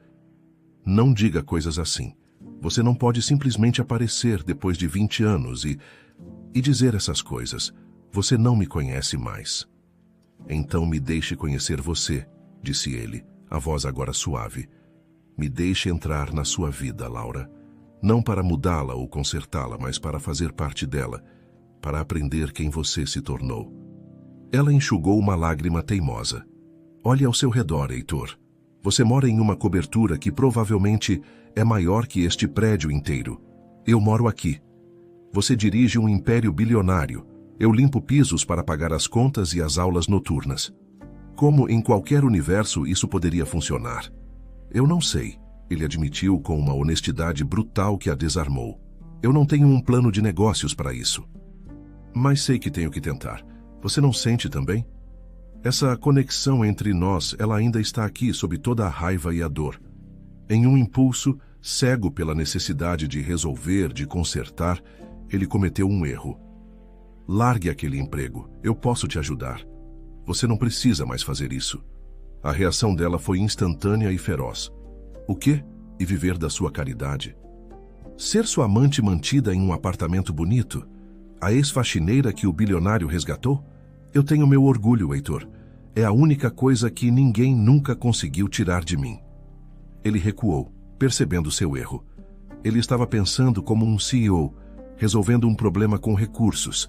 A: Não diga coisas assim. Você não pode simplesmente aparecer depois de 20 anos e dizer essas coisas. Você não me conhece mais. Então me deixe conhecer você, disse ele, a voz agora suave. Me deixe entrar na sua vida, Laura. Não para mudá-la ou consertá-la, mas para fazer parte dela, para aprender quem você se tornou. Ela enxugou uma lágrima teimosa. Olhe ao seu redor, Heitor. Você mora em uma cobertura que provavelmente é maior que este prédio inteiro. Eu moro aqui. Você dirige um império bilionário. Eu limpo pisos para pagar as contas e as aulas noturnas. Como em qualquer universo isso poderia funcionar? Eu não sei, ele admitiu com uma honestidade brutal que a desarmou. Eu não tenho um plano de negócios para isso. Mas sei que tenho que tentar. Você não sente também? Essa conexão entre nós, ela ainda está aqui sob toda a raiva e a dor. Em um impulso, cego pela necessidade de resolver, de consertar, ele cometeu um erro. Largue aquele emprego, eu posso te ajudar. Você não precisa mais fazer isso. A reação dela foi instantânea e feroz. O quê? E viver da sua caridade? Ser sua amante mantida em um apartamento bonito? A ex-faxineira que o bilionário resgatou? Eu tenho meu orgulho, Heitor. É a única coisa que ninguém nunca conseguiu tirar de mim. Ele recuou, percebendo seu erro. Ele estava pensando como um CEO, resolvendo um problema com recursos,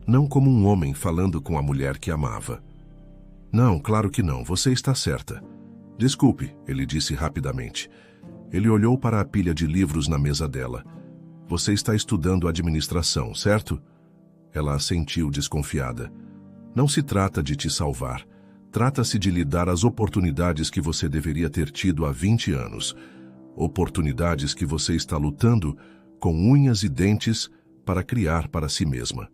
A: não como um homem falando com a mulher que amava. Não, claro que não, você está certa. Desculpe, ele disse rapidamente. Ele olhou para a pilha de livros na mesa dela. Você está estudando administração, certo? Ela assentiu desconfiada. Não se trata de te salvar. Trata-se de lhe dar as oportunidades que você deveria ter tido há 20 anos. Oportunidades que você está lutando com unhas e dentes para criar para si mesma.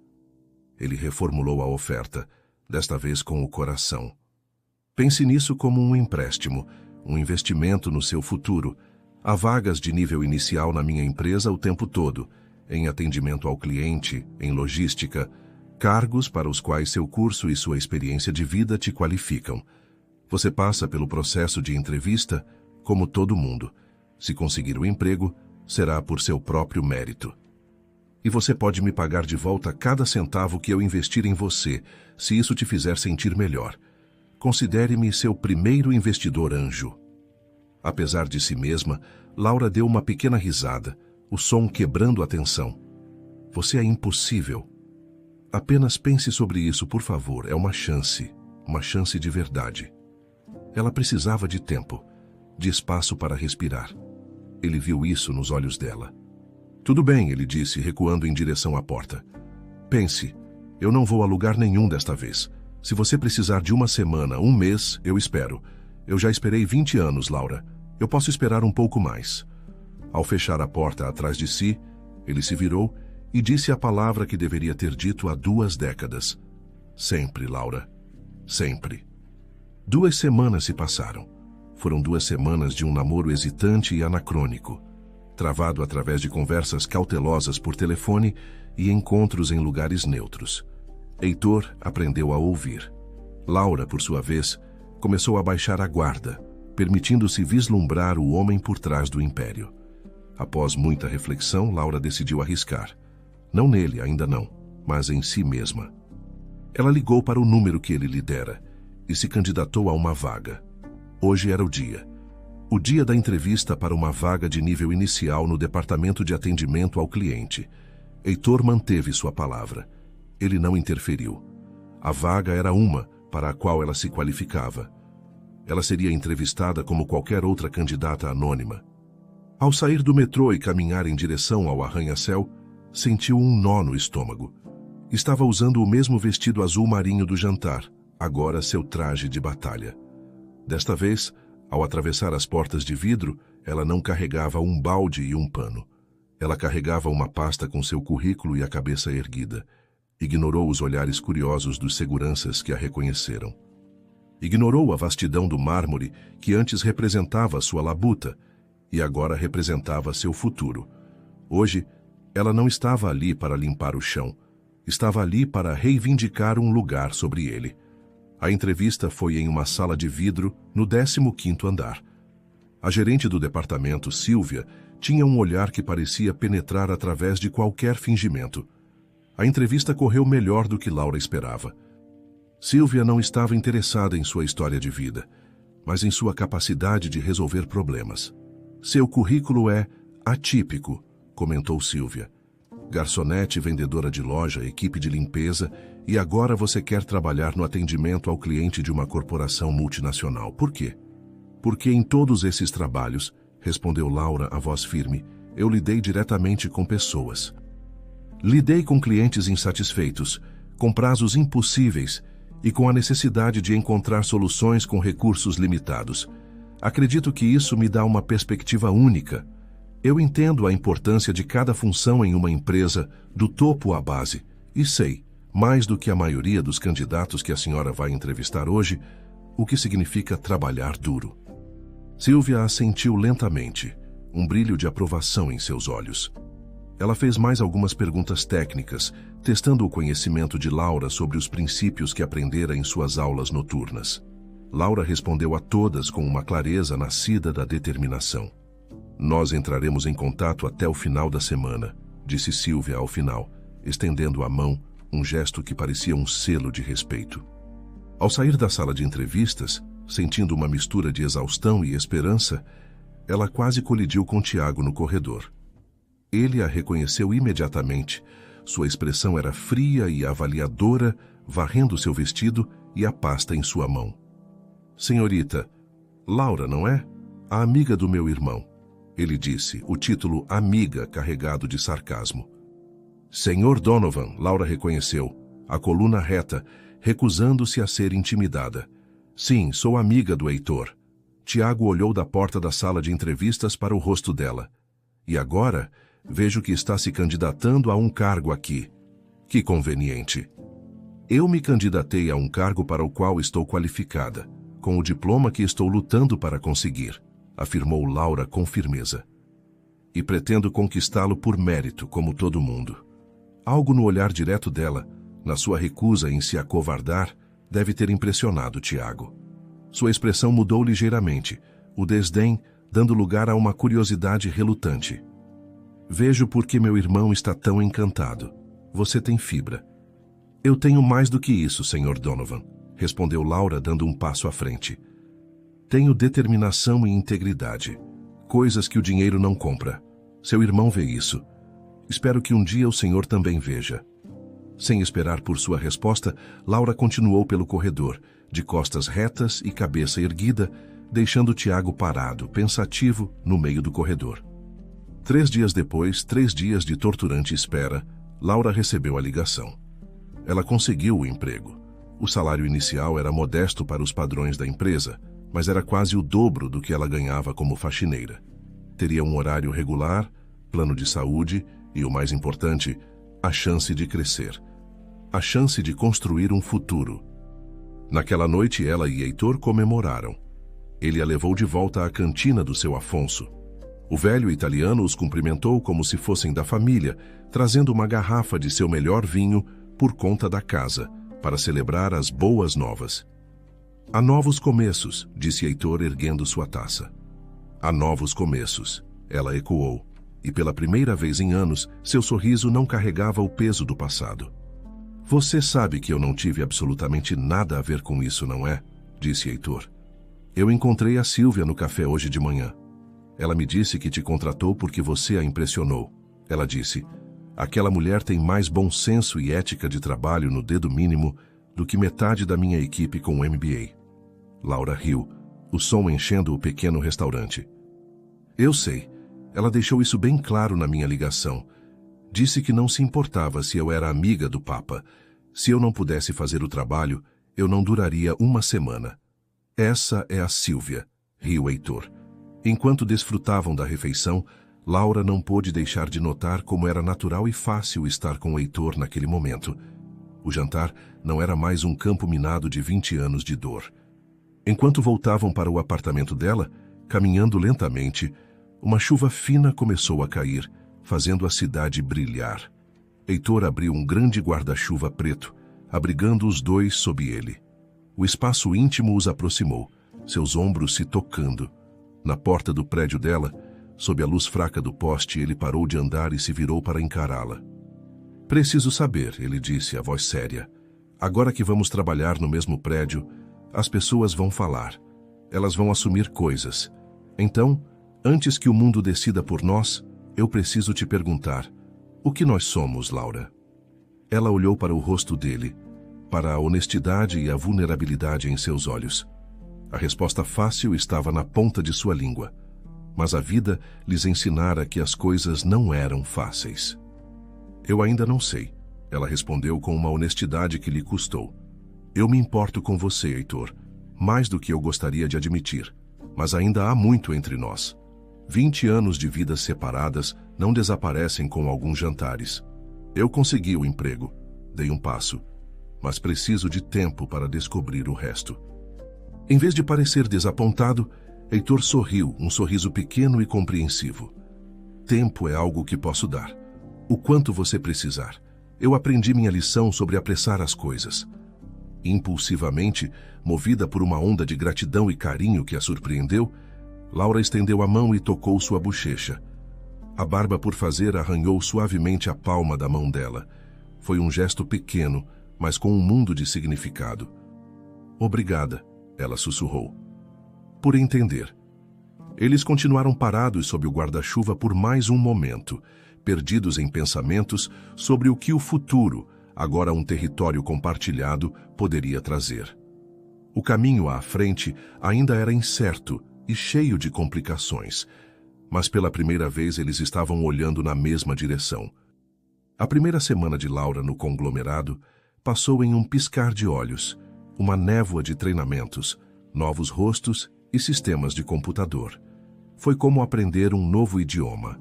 A: Ele reformulou a oferta, desta vez com o coração. Pense nisso como um empréstimo, um investimento no seu futuro. Há vagas de nível inicial na minha empresa o tempo todo, em atendimento ao cliente, em logística, cargos para os quais seu curso e sua experiência de vida te qualificam. Você passa pelo processo de entrevista como todo mundo. Se conseguir o emprego, será por seu próprio mérito. E você pode me pagar de volta cada centavo que eu investir em você, se isso te fizer sentir melhor. Considere-me seu primeiro investidor anjo. Apesar de si mesma, Laura deu uma pequena risada, o som quebrando a tensão. Você é impossível. Apenas pense sobre isso, por favor. É uma chance de verdade. Ela precisava de tempo, de espaço para respirar. Ele viu isso nos olhos dela. Tudo bem, ele disse, recuando em direção à porta. Pense, eu não vou a lugar nenhum desta vez. Se você precisar de uma semana, um mês, eu espero. Eu já esperei 20 anos, Laura. Eu posso esperar um pouco mais. Ao fechar a porta atrás de si, ele se virou e disse a palavra que deveria ter dito há 2 décadas. Sempre, Laura. Sempre. 2 semanas se passaram. Foram 2 semanas de um namoro hesitante e anacrônico, travado através de conversas cautelosas por telefone e encontros em lugares neutros. Heitor aprendeu a ouvir. Laura, por sua vez, começou a baixar a guarda, permitindo-se vislumbrar o homem por trás do império. Após muita reflexão, Laura decidiu arriscar. Não nele, ainda não, mas em si mesma. Ela ligou para o número que ele lhe dera e se candidatou a uma vaga. Hoje era o dia da entrevista para uma vaga de nível inicial no departamento de atendimento ao cliente. Heitor manteve sua palavra. Ele não interferiu. A vaga era uma para a qual ela se qualificava. Ela seria entrevistada como qualquer outra candidata anônima. Ao sair do metrô e caminhar em direção ao arranha-céu, sentiu um nó no estômago. Estava usando o mesmo vestido azul marinho do jantar, agora seu traje de batalha. Desta vez, ao atravessar as portas de vidro, ela não carregava um balde e um pano. Ela carregava uma pasta com seu currículo e a cabeça erguida. Ignorou os olhares curiosos dos seguranças que a reconheceram. Ignorou a vastidão do mármore que antes representava sua labuta e agora representava seu futuro. Hoje, ela não estava ali para limpar o chão. Estava ali para reivindicar um lugar sobre ele. A entrevista foi em uma sala de vidro no 15º andar. A gerente do departamento, Silvia, tinha um olhar que parecia penetrar através de qualquer fingimento. A entrevista correu melhor do que Laura esperava. Silvia não estava interessada em sua história de vida, mas em sua capacidade de resolver problemas. Seu currículo é atípico, comentou Silvia. Garçonete, vendedora de loja, equipe de limpeza, e agora você quer trabalhar no atendimento ao cliente de uma corporação multinacional. Por quê? Porque em todos esses trabalhos, respondeu Laura a voz firme, eu lidei diretamente com pessoas. Lidei com clientes insatisfeitos, com prazos impossíveis e com a necessidade de encontrar soluções com recursos limitados. Acredito que isso me dá uma perspectiva única. Eu entendo a importância de cada função em uma empresa, do topo à base, e sei, mais do que a maioria dos candidatos que a senhora vai entrevistar hoje, o que significa trabalhar duro. Silvia assentiu lentamente, um brilho de aprovação em seus olhos. Ela fez mais algumas perguntas técnicas, testando o conhecimento de Laura sobre os princípios que aprendera em suas aulas noturnas. Laura respondeu a todas com uma clareza nascida da determinação. Nós entraremos em contato até o final da semana, disse Silvia ao final, estendendo a mão, um gesto que parecia um selo de respeito. Ao sair da sala de entrevistas, sentindo uma mistura de exaustão e esperança, ela quase colidiu com Tiago no corredor. Ele a reconheceu imediatamente. Sua expressão era fria e avaliadora, varrendo seu vestido e a pasta em sua mão. Senhorita, Laura, não é? A amiga do meu irmão. Ele disse, o título amiga carregado de sarcasmo. Senhor Donovan, Laura reconheceu, a coluna reta, recusando-se a ser intimidada. Sim, sou amiga do Heitor. Tiago olhou da porta da sala de entrevistas para o rosto dela. E agora, vejo que está se candidatando a um cargo aqui. Que conveniente. Eu me candidatei a um cargo para o qual estou qualificada, com o diploma que estou lutando para conseguir, afirmou Laura com firmeza. E pretendo conquistá-lo por mérito, como todo mundo. Algo no olhar direto dela, na sua recusa em se acovardar, deve ter impressionado Tiago. Sua expressão mudou ligeiramente, o desdém dando lugar a uma curiosidade relutante. Vejo por que meu irmão está tão encantado. Você tem fibra. Eu tenho mais do que isso, Sr. Donovan, respondeu Laura dando um passo à frente. Tenho determinação e integridade, coisas que o dinheiro não compra. Seu irmão vê isso. Espero que um dia o senhor também veja. Sem esperar por sua resposta, Laura continuou pelo corredor, de costas retas e cabeça erguida, deixando Tiago parado, pensativo, no meio do corredor. 3 dias depois, 3 dias de torturante espera, Laura recebeu a ligação. Ela conseguiu o emprego. O salário inicial era modesto para os padrões da empresa, mas era quase o dobro do que ela ganhava como faxineira. Teria um horário regular, plano de saúde e, o mais importante, a chance de crescer. A chance de construir um futuro. Naquela noite, ela e Heitor comemoraram. Ele a levou de volta à cantina do seu Afonso. O velho italiano os cumprimentou como se fossem da família, trazendo uma garrafa de seu melhor vinho por conta da casa, para celebrar as boas novas. Há novos começos, disse Heitor erguendo sua taça. Há novos começos, ela ecoou, e pela primeira vez em anos, seu sorriso não carregava o peso do passado. Você sabe que eu não tive absolutamente nada a ver com isso, não é? Disse Heitor. Eu encontrei a Silvia no café hoje de manhã. Ela me disse que te contratou porque você a impressionou. Ela disse, aquela mulher tem mais bom senso e ética de trabalho no dedo mínimo do que metade da minha equipe com o MBA. Laura riu, o som enchendo o pequeno restaurante. Eu sei, ela deixou isso bem claro na minha ligação. Disse que não se importava se eu era amiga do Papa. Se eu não pudesse fazer o trabalho, eu não duraria uma semana. Essa é a Silvia, riu Heitor. Enquanto desfrutavam da refeição, Laura não pôde deixar de notar como era natural e fácil estar com Heitor naquele momento. O jantar não era mais um campo minado de 20 anos de dor. Enquanto voltavam para o apartamento dela, caminhando lentamente, uma chuva fina começou a cair, fazendo a cidade brilhar. Heitor abriu um grande guarda-chuva preto, abrigando os dois sob ele. O espaço íntimo os aproximou, seus ombros se tocando. Na porta do prédio dela, sob a luz fraca do poste, ele parou de andar e se virou para encará-la. Preciso saber, ele disse, a voz séria. Agora que vamos trabalhar no mesmo prédio, as pessoas vão falar. Elas vão assumir coisas. Então, antes que o mundo decida por nós, eu preciso te perguntar, o que nós somos, Laura? Ela olhou para o rosto dele, para a honestidade e a vulnerabilidade em seus olhos. A resposta fácil estava na ponta de sua língua, mas a vida lhes ensinara que as coisas não eram fáceis. Eu ainda não sei, ela respondeu com uma honestidade que lhe custou. Eu me importo com você, Heitor, mais do que eu gostaria de admitir, mas ainda há muito entre nós. 20 anos de vidas separadas não desaparecem com alguns jantares. Eu consegui o emprego, dei um passo, mas preciso de tempo para descobrir o resto. Em vez de parecer desapontado, Heitor sorriu, um sorriso pequeno e compreensivo. Tempo é algo que posso dar. O quanto você precisar. Eu aprendi minha lição sobre apressar as coisas. Impulsivamente, movida por uma onda de gratidão e carinho que a surpreendeu, Laura estendeu a mão e tocou sua bochecha. A barba por fazer arranhou suavemente a palma da mão dela. Foi um gesto pequeno, mas com um mundo de significado. Obrigada, ela sussurrou. Por entender. Eles continuaram parados sob o guarda-chuva por mais um momento, perdidos em pensamentos sobre o que o futuro, agora um território compartilhado, poderia trazer. O caminho à frente ainda era incerto e cheio de complicações, mas pela primeira vez eles estavam olhando na mesma direção. A primeira semana de Laura no conglomerado passou em um piscar de olhos, uma névoa de treinamentos, novos rostos e sistemas de computador. Foi como aprender um novo idioma.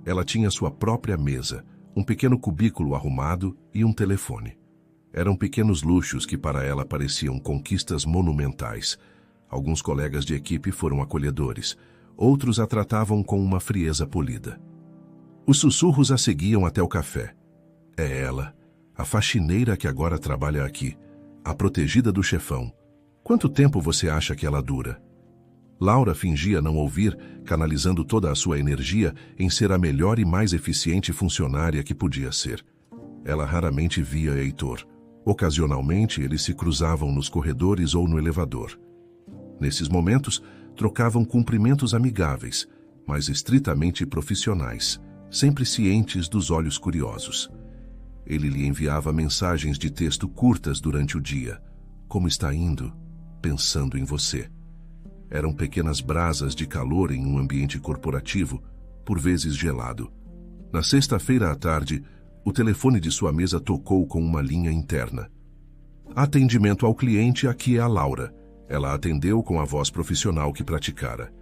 A: Ela tinha sua própria mesa, um pequeno cubículo arrumado e um telefone. Eram pequenos luxos que para ela pareciam conquistas monumentais. Alguns colegas de equipe foram acolhedores, outros a tratavam com uma frieza polida. Os sussurros a seguiam até o café. É ela, a faxineira que agora trabalha aqui, a protegida do chefão. Quanto tempo você acha que ela dura? Laura fingia não ouvir, canalizando toda a sua energia em ser a melhor e mais eficiente funcionária que podia ser. Ela raramente via Heitor. Ocasionalmente, eles se cruzavam nos corredores ou no elevador. Nesses momentos, trocavam cumprimentos amigáveis, mas estritamente profissionais, sempre cientes dos olhos curiosos. Ele lhe enviava mensagens de texto curtas durante o dia. Como está indo? Pensando em você. Eram pequenas brasas de calor em um ambiente corporativo, por vezes gelado. Na sexta-feira à tarde, o telefone de sua mesa tocou com uma linha interna. Atendimento ao cliente, aqui é a Laura. Ela atendeu com a voz profissional que praticara.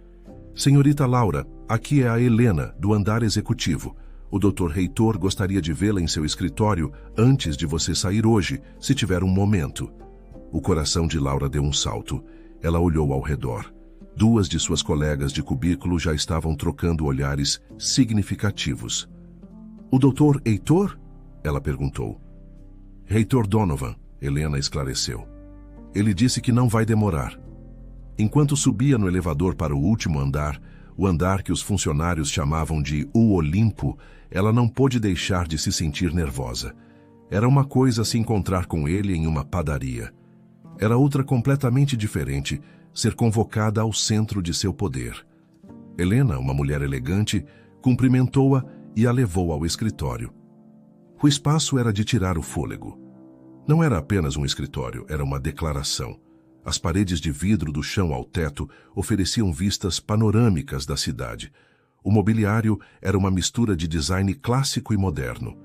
A: Senhorita Laura, aqui é a Helena, do andar executivo. O Dr. Heitor gostaria de vê-la em seu escritório antes de você sair hoje, se tiver um momento. O coração de Laura deu um salto. Ela olhou ao redor. Duas de suas colegas de cubículo já estavam trocando olhares significativos. O Dr. Heitor? Ela perguntou. Heitor Donovan, Helena esclareceu. Ele disse que não vai demorar. Enquanto subia no elevador para o último andar, o andar que os funcionários chamavam de O Olimpo, ela não pôde deixar de se sentir nervosa. Era uma coisa se encontrar com ele em uma padaria. Era outra completamente diferente, ser convocada ao centro de seu poder. Helena, uma mulher elegante, cumprimentou-a e a levou ao escritório. O espaço era de tirar o fôlego. Não era apenas um escritório, era uma declaração. As paredes de vidro do chão ao teto ofereciam vistas panorâmicas da cidade. O mobiliário era uma mistura de design clássico e moderno.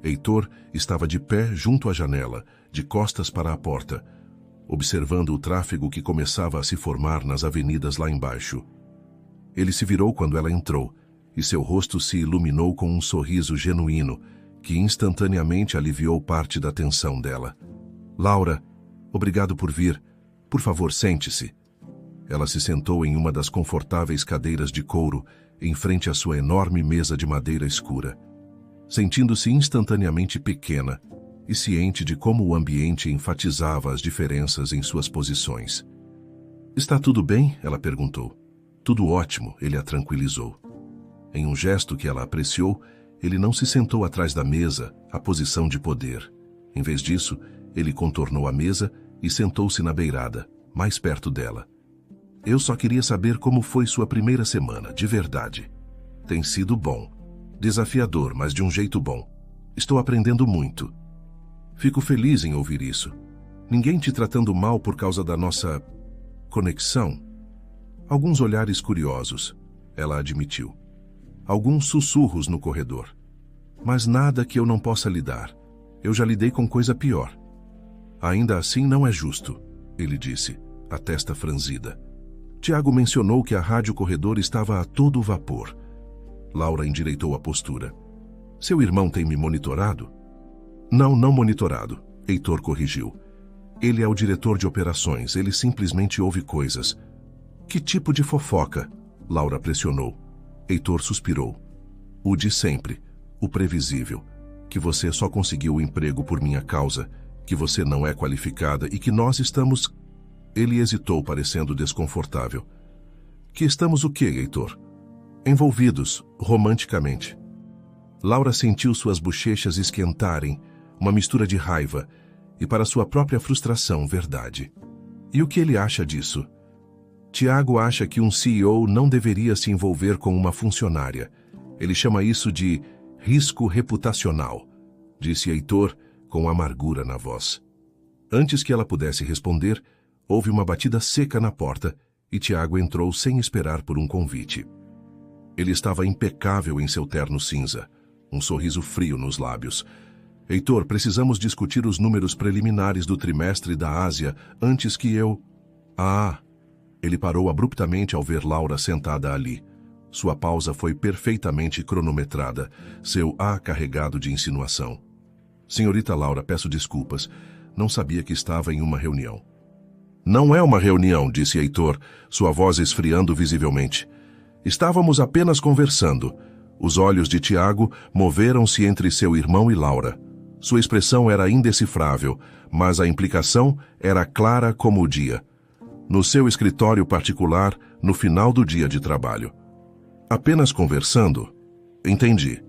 A: Heitor estava de pé junto à janela, de costas para a porta, observando o tráfego que começava a se formar nas avenidas lá embaixo. Ele se virou quando ela entrou, e seu rosto se iluminou com um sorriso genuíno, que instantaneamente aliviou parte da tensão dela. Laura, obrigado por vir. Por favor, sente-se. Ela se sentou em uma das confortáveis cadeiras de couro, em frente à sua enorme mesa de madeira escura. Sentindo-se instantaneamente pequena, e ciente de como o ambiente enfatizava as diferenças em suas posições. Está tudo bem? Ela perguntou. Tudo ótimo, ele a tranquilizou. Em um gesto que ela apreciou, ele não se sentou atrás da mesa, a posição de poder. Em vez disso, ele contornou a mesa e sentou-se na beirada, mais perto dela. Eu só queria saber como foi sua primeira semana, de verdade. Tem sido bom. Desafiador, mas de um jeito bom. Estou aprendendo muito. Fico feliz em ouvir isso. Ninguém te tratando mal por causa da nossa conexão? Alguns olhares curiosos, ela admitiu. Alguns sussurros no corredor. Mas nada que eu não possa lidar. Eu já lidei com coisa pior. Ainda assim não é justo, ele disse, a testa franzida. Tiago mencionou que a rádio corredor estava a todo vapor. Laura endireitou a postura. Seu irmão tem me monitorado? Não monitorado, Heitor corrigiu. Ele é o diretor de operações, ele simplesmente ouve coisas. Que tipo de fofoca? Laura pressionou. Heitor suspirou. O de sempre, o previsível. Que você só conseguiu o emprego por minha causa, que você não é qualificada e que nós estamos... Ele hesitou, parecendo desconfortável. Que estamos o quê, Heitor? Envolvidos, romanticamente. Laura sentiu suas bochechas esquentarem, uma mistura de raiva, e para sua própria frustração, verdade. E o que ele acha disso? Tiago acha que um CEO não deveria se envolver com uma funcionária. Ele chama isso de risco reputacional, disse Heitor com amargura na voz. Antes que ela pudesse responder, houve uma batida seca na porta e Tiago entrou sem esperar por um convite. Ele estava impecável em seu terno cinza, um sorriso frio nos lábios. Heitor, precisamos discutir os números preliminares do trimestre da Ásia antes que eu... Ah! Ele parou abruptamente ao ver Laura sentada ali. Sua pausa foi perfeitamente cronometrada, seu carregado de insinuação. Senhorita Laura, peço desculpas. Não sabia que estava em uma reunião. Não é uma reunião, disse Heitor, sua voz esfriando visivelmente. Estávamos apenas conversando. Os olhos de Tiago moveram-se entre seu irmão e Laura. Sua expressão era indecifrável, mas a implicação era clara como o dia. No seu escritório particular, no final do dia de trabalho. Apenas conversando? Entendi.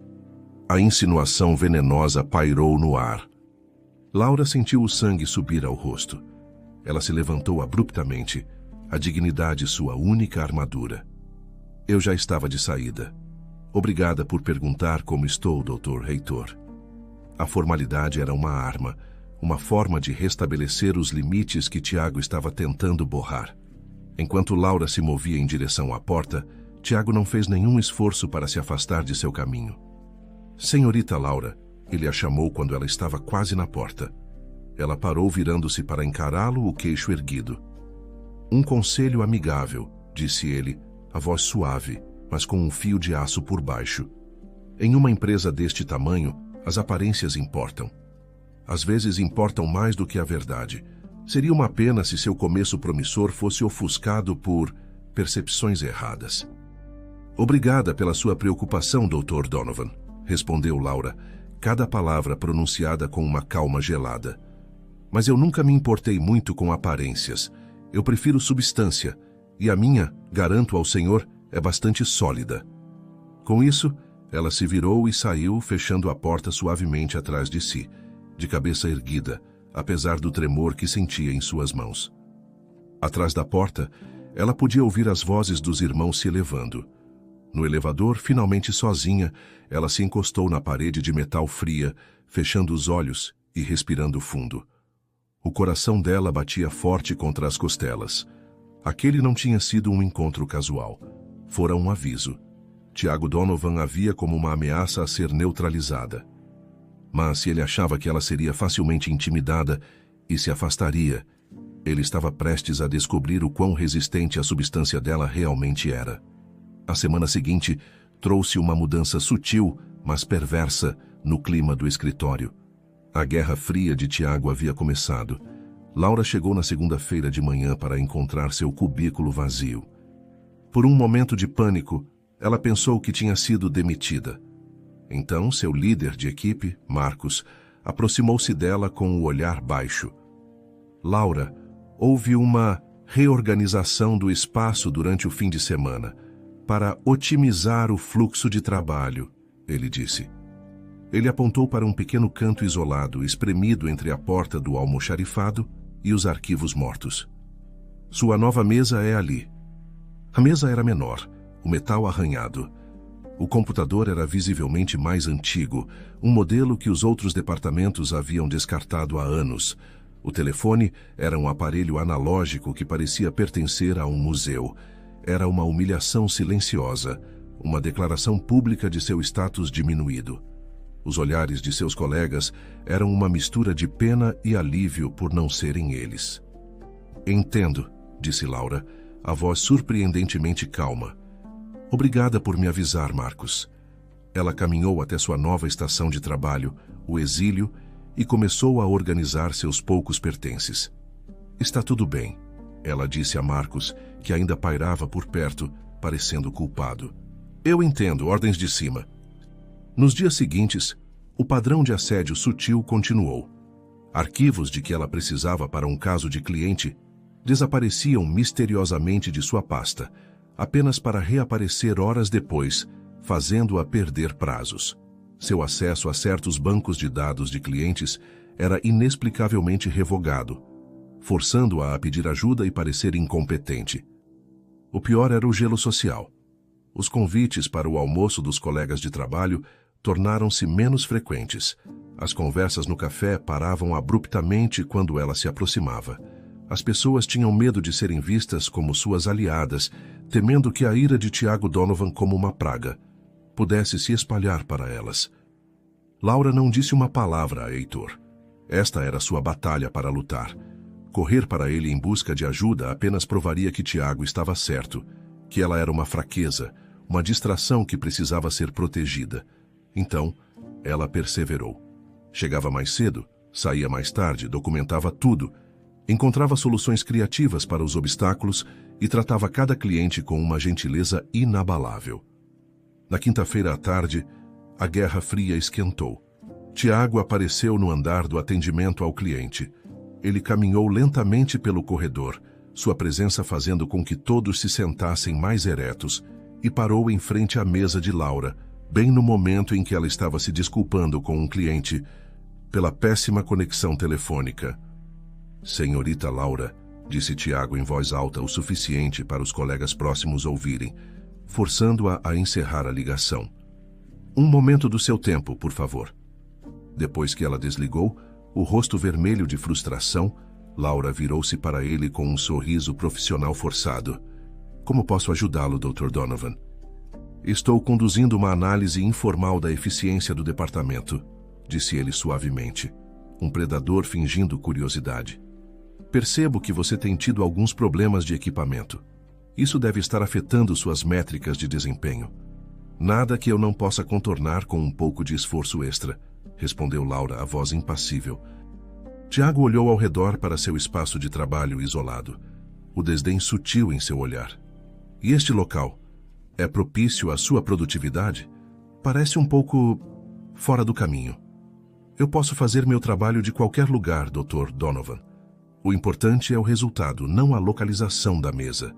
A: A insinuação venenosa pairou no ar. Laura sentiu o sangue subir ao rosto. Ela se levantou abruptamente, a dignidade sua única armadura. Eu já estava de saída. Obrigada por perguntar como estou, Dr. Heitor. A formalidade era uma arma, uma forma de restabelecer os limites que Tiago estava tentando borrar. Enquanto Laura se movia em direção à porta, Tiago não fez nenhum esforço para se afastar de seu caminho. Senhorita Laura, ele a chamou quando ela estava quase na porta. Ela parou virando-se para encará-lo, o queixo erguido. Um conselho amigável, disse ele, a voz suave, mas com um fio de aço por baixo. Em uma empresa deste tamanho, as aparências importam. Às vezes importam mais do que a verdade. Seria uma pena se seu começo promissor fosse ofuscado por percepções erradas. Obrigada pela sua preocupação, Dr. Donovan, respondeu Laura, cada palavra pronunciada com uma calma gelada. Mas eu nunca me importei muito com aparências. Eu prefiro substância, e a minha, garanto ao senhor, é bastante sólida. Com isso, ela se virou e saiu, fechando a porta suavemente atrás de si, de cabeça erguida, apesar do tremor que sentia em suas mãos. Atrás da porta, ela podia ouvir as vozes dos irmãos se elevando. No elevador, finalmente sozinha, ela se encostou na parede de metal fria, fechando os olhos e respirando fundo. O coração dela batia forte contra as costelas. Aquele não tinha sido um encontro casual. Fora um aviso. Tiago Donovan a via como uma ameaça a ser neutralizada. Mas se ele achava que ela seria facilmente intimidada e se afastaria, ele estava prestes a descobrir o quão resistente a substância dela realmente era. A semana seguinte trouxe uma mudança sutil, mas perversa, no clima do escritório. A Guerra Fria de Tiago havia começado. Laura chegou na segunda-feira de manhã para encontrar seu cubículo vazio. Por um momento de pânico, ela pensou que tinha sido demitida. Então, seu líder de equipe, Marcos, aproximou-se dela com o olhar baixo. Laura, houve uma reorganização do espaço durante o fim de semana, para otimizar o fluxo de trabalho, ele disse. Ele apontou para um pequeno canto isolado, espremido entre a porta do almoxarifado e os arquivos mortos. Sua nova mesa é ali. A mesa era menor, o metal arranhado. O computador era visivelmente mais antigo, um modelo que os outros departamentos haviam descartado há anos. O telefone era um aparelho analógico que parecia pertencer a um museu. Era uma humilhação silenciosa, uma declaração pública de seu status diminuído. Os olhares de seus colegas eram uma mistura de pena e alívio por não serem eles. Entendo, disse Laura, a voz surpreendentemente calma. Obrigada por me avisar, Marcos. Ela caminhou até sua nova estação de trabalho, o exílio, e começou a organizar seus poucos pertences. Está tudo bem. ela disse a Marcos, que ainda pairava por perto, parecendo culpado. Eu entendo, ordens de cima. Nos dias seguintes, o padrão de assédio sutil continuou. Arquivos de que ela precisava para um caso de cliente desapareciam misteriosamente de sua pasta, apenas para reaparecer horas depois, fazendo-a perder prazos. Seu acesso a certos bancos de dados de clientes era inexplicavelmente revogado, forçando-a a pedir ajuda e parecer incompetente. O pior era o gelo social. Os convites para o almoço dos colegas de trabalho tornaram-se menos frequentes. As conversas no café paravam abruptamente quando ela se aproximava. As pessoas tinham medo de serem vistas como suas aliadas, temendo que a ira de Tiago Donovan, como uma praga, pudesse se espalhar para elas. Laura não disse uma palavra a Heitor. Esta era sua batalha para lutar. Correr para ele em busca de ajuda apenas provaria que Tiago estava certo, que ela era uma fraqueza, uma distração que precisava ser protegida. Então, ela perseverou. Chegava mais cedo, saía mais tarde, documentava tudo, encontrava soluções criativas para os obstáculos e tratava cada cliente com uma gentileza inabalável. Na quinta-feira à tarde, a Guerra Fria esquentou. Tiago apareceu no andar do atendimento ao cliente. Ele caminhou lentamente pelo corredor, sua presença fazendo com que todos se sentassem mais eretos, e parou em frente à mesa de Laura, bem no momento em que ela estava se desculpando com um cliente pela péssima conexão telefônica. Senhorita Laura, disse Tiago em voz alta o suficiente para os colegas próximos ouvirem, forçando-a a encerrar a ligação. Um momento do seu tempo, por favor. Depois que ela desligou, o rosto vermelho de frustração, Laura virou-se para ele com um sorriso profissional forçado. Como posso ajudá-lo, Dr. Donovan? Estou conduzindo uma análise informal da eficiência do departamento, disse ele suavemente, um predador fingindo curiosidade. Percebo que você tem tido alguns problemas de equipamento. Isso deve estar afetando suas métricas de desempenho. Nada que eu não possa contornar com um pouco de esforço extra, respondeu Laura, a voz impassível. Tiago olhou ao redor para seu espaço de trabalho isolado, o desdém sutil em seu olhar. E este local? É propício à sua produtividade? Parece um pouco fora do caminho. Eu posso fazer meu trabalho de qualquer lugar, Dr. Donovan. O importante é o resultado, não a localização da mesa.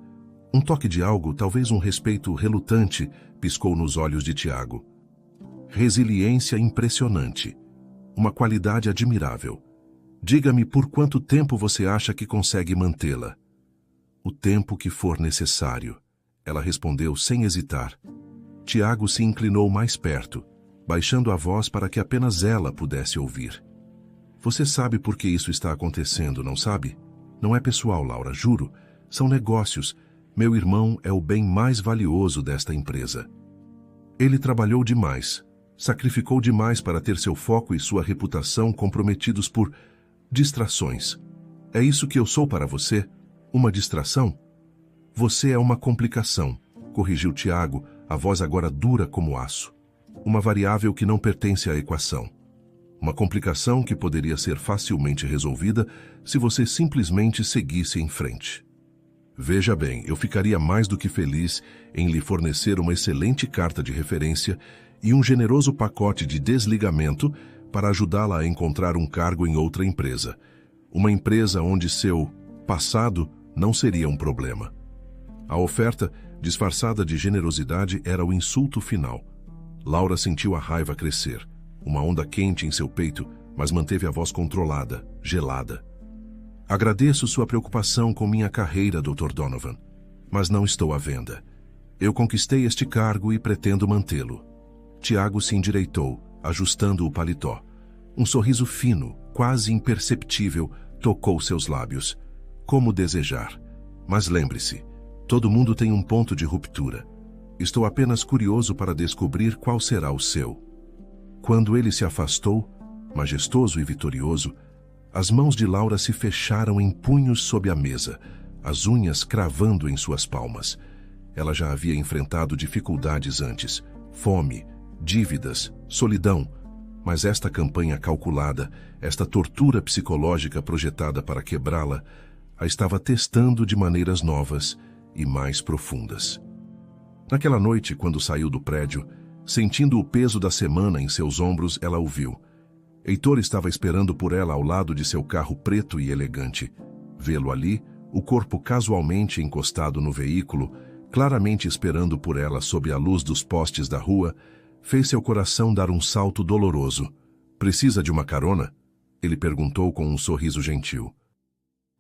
A: Um toque de algo, talvez um respeito relutante, piscou nos olhos de Tiago. Resiliência impressionante. Uma qualidade admirável. Diga-me por quanto tempo você acha que consegue mantê-la? O tempo que for necessário. Ela respondeu sem hesitar. Tiago se inclinou mais perto, baixando a voz para que apenas ela pudesse ouvir. Você sabe por que isso está acontecendo, não sabe? Não é pessoal, Laura, juro. São negócios. Meu irmão é o bem mais valioso desta empresa. Ele trabalhou demais, sacrificou demais para ter seu foco e sua reputação comprometidos por distrações. É isso que eu sou para você? Uma distração? Você é uma complicação, corrigiu Tiago, a voz agora dura como aço. Uma variável que não pertence à equação. Uma complicação que poderia ser facilmente resolvida se você simplesmente seguisse em frente. Veja bem, eu ficaria mais do que feliz em lhe fornecer uma excelente carta de referência e um generoso pacote de desligamento para ajudá-la a encontrar um cargo em outra empresa. Uma empresa onde seu passado não seria um problema. A oferta, disfarçada de generosidade, era o insulto final. Laura sentiu a raiva crescer, uma onda quente em seu peito, mas manteve a voz controlada, gelada. Agradeço sua preocupação com minha carreira, Dr. Donovan, mas não estou à venda. Eu conquistei este cargo e pretendo mantê-lo. Tiago se endireitou, ajustando o paletó. Um sorriso fino, quase imperceptível, tocou seus lábios. Como desejar. Mas lembre-se, todo mundo tem um ponto de ruptura. Estou apenas curioso para descobrir qual será o seu. Quando ele se afastou, majestoso e vitorioso, as mãos de Laura se fecharam em punhos sob a mesa, as unhas cravando em suas palmas. Ela já havia enfrentado dificuldades antes, fome, dívidas, solidão, mas esta campanha calculada, esta tortura psicológica projetada para quebrá-la, a estava testando de maneiras novas e mais profundas. Naquela noite, quando saiu do prédio, sentindo o peso da semana em seus ombros, ela o viu. Heitor estava esperando por ela ao lado de seu carro preto e elegante. Vê-lo ali, o corpo casualmente encostado no veículo, claramente esperando por ela sob a luz dos postes da rua, fez seu coração dar um salto doloroso. "Precisa de uma carona?" Ele perguntou com um sorriso gentil.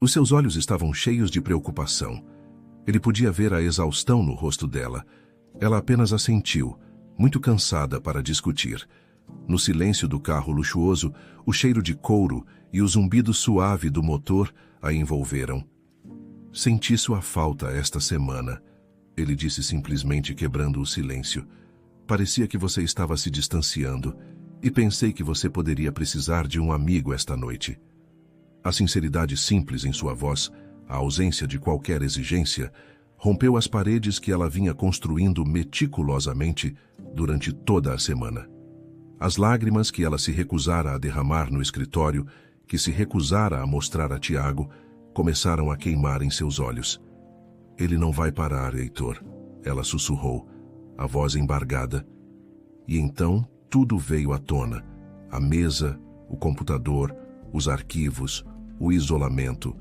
A: Os seus olhos estavam cheios de preocupação. Ele podia ver a exaustão no rosto dela. Ela apenas assentiu, muito cansada para discutir. No silêncio do carro luxuoso, o cheiro de couro e o zumbido suave do motor a envolveram. "Senti sua falta esta semana", ele disse simplesmente, quebrando o silêncio. "Parecia que você estava se distanciando e pensei que você poderia precisar de um amigo esta noite." A sinceridade simples em sua voz, a ausência de qualquer exigência, rompeu as paredes que ela vinha construindo meticulosamente durante toda a semana. As lágrimas que ela se recusara a derramar no escritório, que se recusara a mostrar a Tiago, começaram a queimar em seus olhos. "Ele não vai parar, Heitor", ela sussurrou, a voz embargada. E então tudo veio à tona. A mesa, o computador, os arquivos, o isolamento.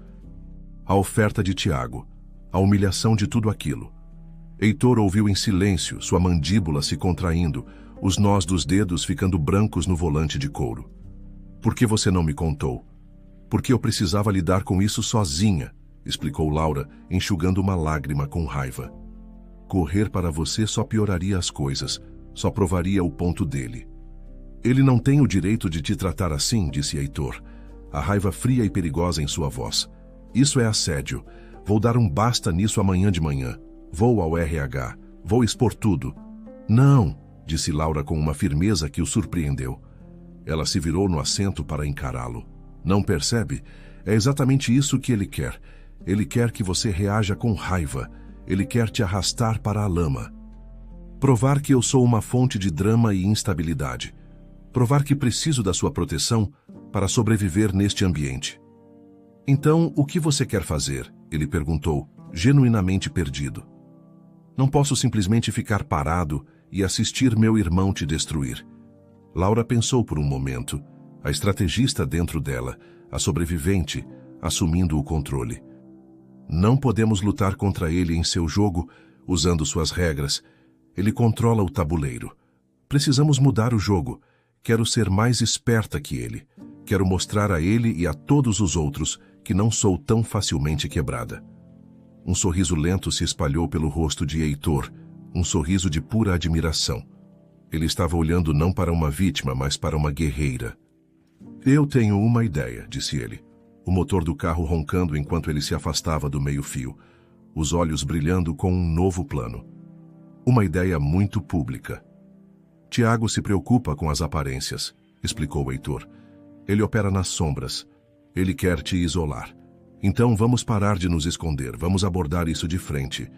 A: A oferta de Tiago, a humilhação de tudo aquilo. Heitor ouviu em silêncio, sua mandíbula se contraindo, os nós dos dedos ficando brancos no volante de couro. "Por que você não me contou?" "Porque eu precisava lidar com isso sozinha", explicou Laura, enxugando uma lágrima com raiva. "Correr para você só pioraria as coisas, só provaria o ponto dele." "Ele não tem o direito de te tratar assim", disse Heitor, a raiva fria e perigosa em sua voz. "Isso é assédio. Vou dar um basta nisso amanhã de manhã. Vou ao RH. Vou expor tudo." "Não", disse Laura com uma firmeza que o surpreendeu. Ela se virou no assento para encará-lo. "Não percebe? É exatamente isso que ele quer. Ele quer que você reaja com raiva. Ele quer te arrastar para a lama. Provar que eu sou uma fonte de drama e instabilidade. Provar que preciso da sua proteção para sobreviver neste ambiente." "Então, o que você quer fazer?" ele perguntou, genuinamente perdido. "Não posso simplesmente ficar parado e assistir meu irmão te destruir." Laura pensou por um momento, a estrategista dentro dela, a sobrevivente, assumindo o controle. "Não podemos lutar contra ele em seu jogo, usando suas regras. Ele controla o tabuleiro. Precisamos mudar o jogo. Quero ser mais esperta que ele. Quero mostrar a ele e a todos os outros que não sou tão facilmente quebrada." Um sorriso lento se espalhou pelo rosto de Heitor, um sorriso de pura admiração. Ele estava olhando não para uma vítima, mas para uma guerreira. "Eu tenho uma ideia", disse ele, o motor do carro roncando enquanto ele se afastava do meio-fio, os olhos brilhando com um novo plano. "Uma ideia muito pública." "Tiago se preocupa com as aparências", explicou Heitor. "Ele opera nas sombras. Ele quer te isolar. Então vamos parar de nos esconder, vamos abordar isso de frente."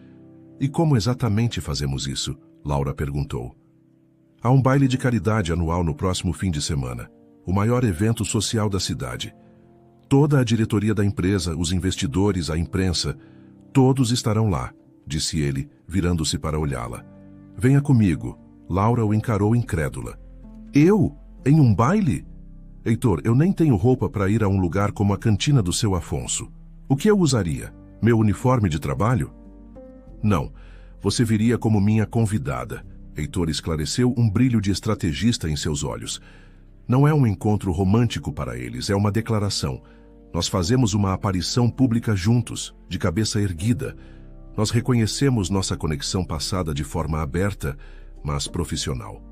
A: "E como exatamente fazemos isso?" Laura perguntou. "Há um baile de caridade anual no próximo fim de semana, o maior evento social da cidade. Toda a diretoria da empresa, os investidores, a imprensa, todos estarão lá", disse ele, virando-se para olhá-la. "Venha comigo." Laura o encarou incrédula. "Eu? Em um baile?" "Heitor, eu nem tenho roupa para ir a um lugar como a cantina do seu Afonso. O que eu usaria? Meu uniforme de trabalho?" "Não, você viria como minha convidada." Heitor esclareceu, um brilho de estrategista em seus olhos. "Não é um encontro romântico para eles, é uma declaração. Nós fazemos uma aparição pública juntos, de cabeça erguida. Nós reconhecemos nossa conexão passada de forma aberta, mas profissional.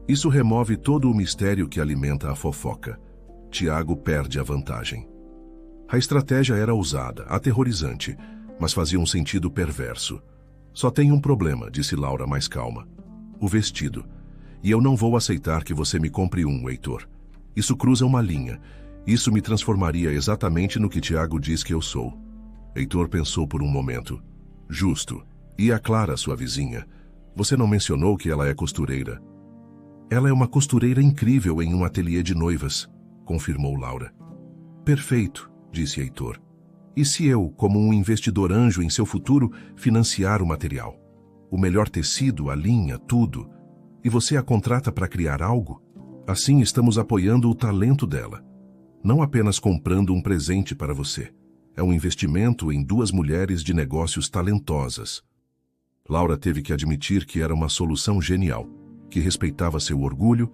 A: Isso remove todo o mistério que alimenta a fofoca. Tiago perde a vantagem." A estratégia era ousada, aterrorizante, mas fazia um sentido perverso. "Só tem um problema", disse Laura mais calma. "O vestido. E eu não vou aceitar que você me compre um, Heitor. Isso cruza uma linha. Isso me transformaria exatamente no que Tiago diz que eu sou." Heitor pensou por um momento. "Justo. E a Clara, sua vizinha? Você não mencionou que ela é costureira?" "Ela é uma costureira incrível em um ateliê de noivas", confirmou Laura. "Perfeito", disse Heitor. E se eu, como um investidor anjo em seu futuro, financiar o material? O melhor tecido, a linha, tudo. E você a contrata para criar algo? Assim estamos apoiando o talento dela. Não apenas comprando um presente para você. É um investimento em duas mulheres de negócios talentosas. Laura teve que admitir que era uma solução genial, que respeitava seu orgulho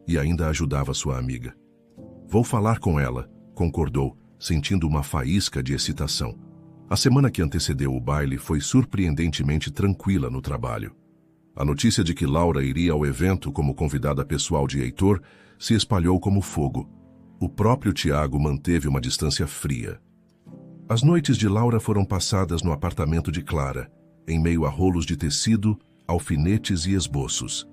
A: e ainda ajudava sua amiga. Vou falar com ela, concordou, sentindo uma faísca de excitação. A semana que antecedeu o baile foi surpreendentemente tranquila no trabalho. A notícia de que Laura iria ao evento como convidada pessoal de Heitor se espalhou como fogo. O próprio Tiago manteve uma distância fria. As noites de Laura foram passadas no apartamento de Clara, em meio a rolos de tecido, alfinetes e esboços.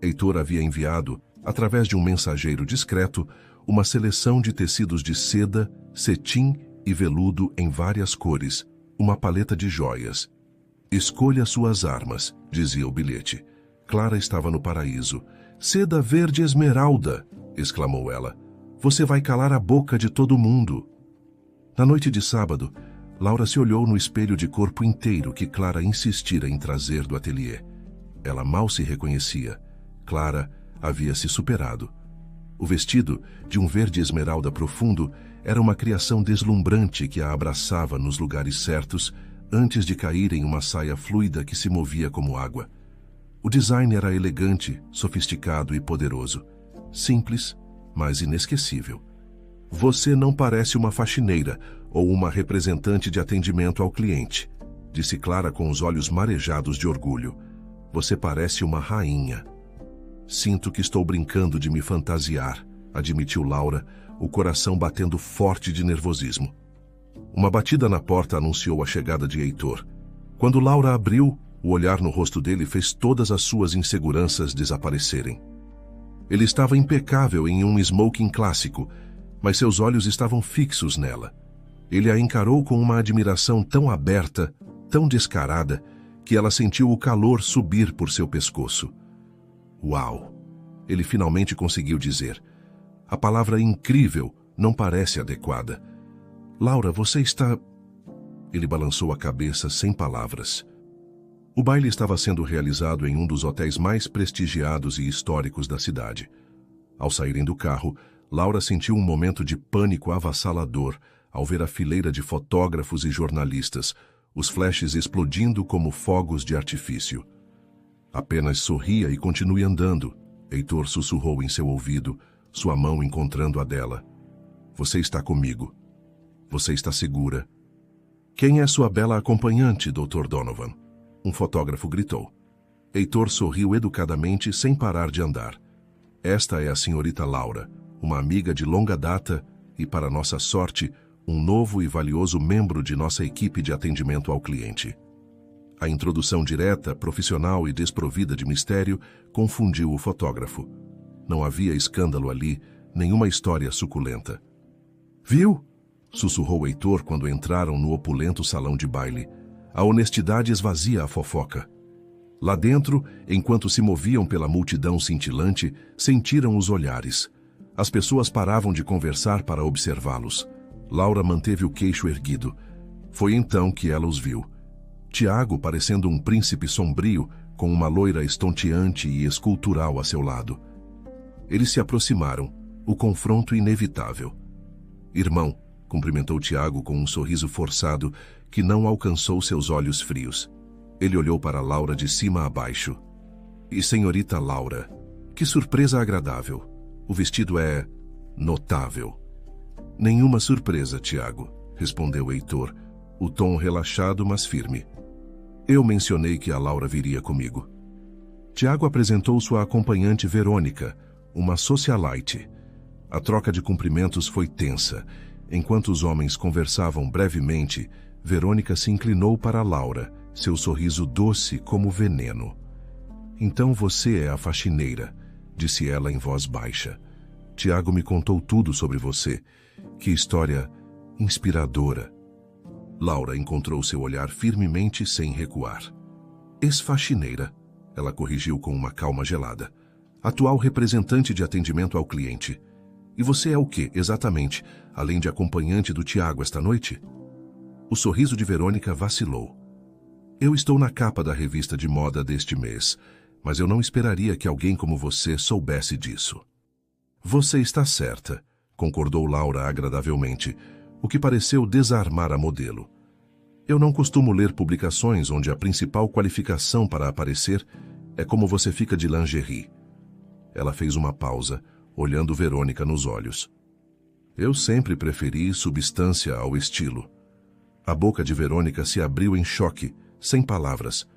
A: Heitor havia enviado, através de um mensageiro discreto, uma seleção de tecidos de seda, cetim e veludo em várias cores, uma paleta de joias. Escolha suas armas, dizia o bilhete. Clara estava no paraíso. Seda verde esmeralda, exclamou ela. Você vai calar a boca de todo mundo. Na noite de sábado, Laura se olhou no espelho de corpo inteiro que Clara insistira em trazer do ateliê. Ela mal se reconhecia. Clara havia se superado. O vestido, de um verde esmeralda profundo, era uma criação deslumbrante que a abraçava nos lugares certos, antes de cair em uma saia fluida que se movia como água. O design era elegante, sofisticado e poderoso. Simples, mas inesquecível. Você não parece uma faxineira ou uma representante de atendimento ao cliente, disse Clara com os olhos marejados de orgulho. Você parece uma rainha. Sinto que estou brincando de me fantasiar, admitiu Laura, o coração batendo forte de nervosismo. Uma batida na porta anunciou a chegada de Heitor. Quando Laura abriu, o olhar no rosto dele fez todas as suas inseguranças desaparecerem. Ele estava impecável em um smoking clássico, mas seus olhos estavam fixos nela. Ele a encarou com uma admiração tão aberta, tão descarada, que ela sentiu o calor subir por seu pescoço. Uau! Ele finalmente conseguiu dizer. A palavra incrível não parece adequada. Laura, você está... Ele balançou a cabeça sem palavras. O baile estava sendo realizado em um dos hotéis mais prestigiados e históricos da cidade. Ao saírem do carro, Laura sentiu um momento de pânico avassalador ao ver a fileira de fotógrafos e jornalistas, os flashes explodindo como fogos de artifício. Apenas sorria e continue andando, Heitor sussurrou em seu ouvido, sua mão encontrando a dela. Você está comigo. Você está segura. Quem é sua bela acompanhante, Dr. Donovan? Um fotógrafo gritou. Heitor sorriu educadamente sem parar de andar. Esta é a senhorita Laura, uma amiga de longa data e, para nossa sorte, um novo e valioso membro de nossa equipe de atendimento ao cliente. A introdução direta, profissional e desprovida de mistério confundiu o fotógrafo. Não havia escândalo ali, nenhuma história suculenta. Viu? Sussurrou Heitor quando entraram no opulento salão de baile. A honestidade esvazia a fofoca. Lá dentro, enquanto se moviam pela multidão cintilante, sentiram os olhares. As pessoas paravam de conversar para observá-los. Laura manteve o queixo erguido. Foi então que ela os viu. Tiago, parecendo um príncipe sombrio, com uma loira estonteante e escultural a seu lado. Eles se aproximaram, o confronto inevitável. Irmão, cumprimentou Tiago com um sorriso forçado que não alcançou seus olhos frios. Ele olhou para Laura de cima a baixo. E senhorita Laura, que surpresa agradável. O vestido é notável. Nenhuma surpresa, Tiago, respondeu Heitor, o tom relaxado, mas firme. Eu mencionei que a Laura viria comigo. Tiago apresentou sua acompanhante Verônica, uma socialite. A troca de cumprimentos foi tensa. Enquanto os homens conversavam brevemente, Verônica se inclinou para Laura, seu sorriso doce como veneno. Então você é a faxineira, disse ela em voz baixa. Tiago me contou tudo sobre você. Que história inspiradora. Laura encontrou seu olhar firmemente sem recuar. Ex-faxineira, ela corrigiu com uma calma gelada. Atual representante de atendimento ao cliente. E você é o que, exatamente, além de acompanhante do Tiago esta noite? O sorriso de Verônica vacilou. Eu estou na capa da revista de moda deste mês, mas eu não esperaria que alguém como você soubesse disso. Você está certa, concordou Laura agradavelmente, o que pareceu desarmar a modelo. Eu não costumo ler publicações onde a principal qualificação para aparecer é como você fica de lingerie. Ela fez uma pausa, olhando Verônica nos olhos. Eu sempre preferi substância ao estilo. A boca de Verônica se abriu em choque, sem palavras.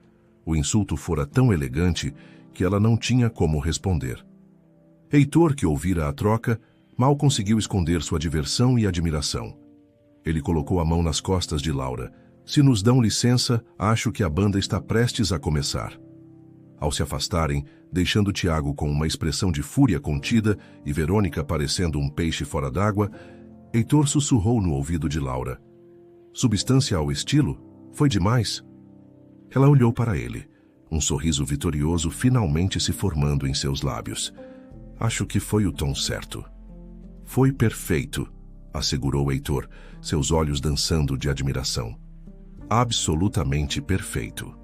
A: O insulto fora tão elegante que ela não tinha como responder. Heitor, que ouvira a troca, mal conseguiu esconder sua diversão e admiração. Ele colocou a mão nas costas de Laura. Se nos dão licença, acho que a banda está prestes a começar. Ao se afastarem, deixando Tiago com uma expressão de fúria contida e Verônica parecendo um peixe fora d'água, Heitor sussurrou no ouvido de Laura. Substância ao estilo? Foi demais? Ela olhou para ele, um sorriso vitorioso finalmente se formando em seus lábios. Acho que foi o tom certo. Foi perfeito, assegurou Heitor, seus olhos dançando de admiração. Absolutamente perfeito.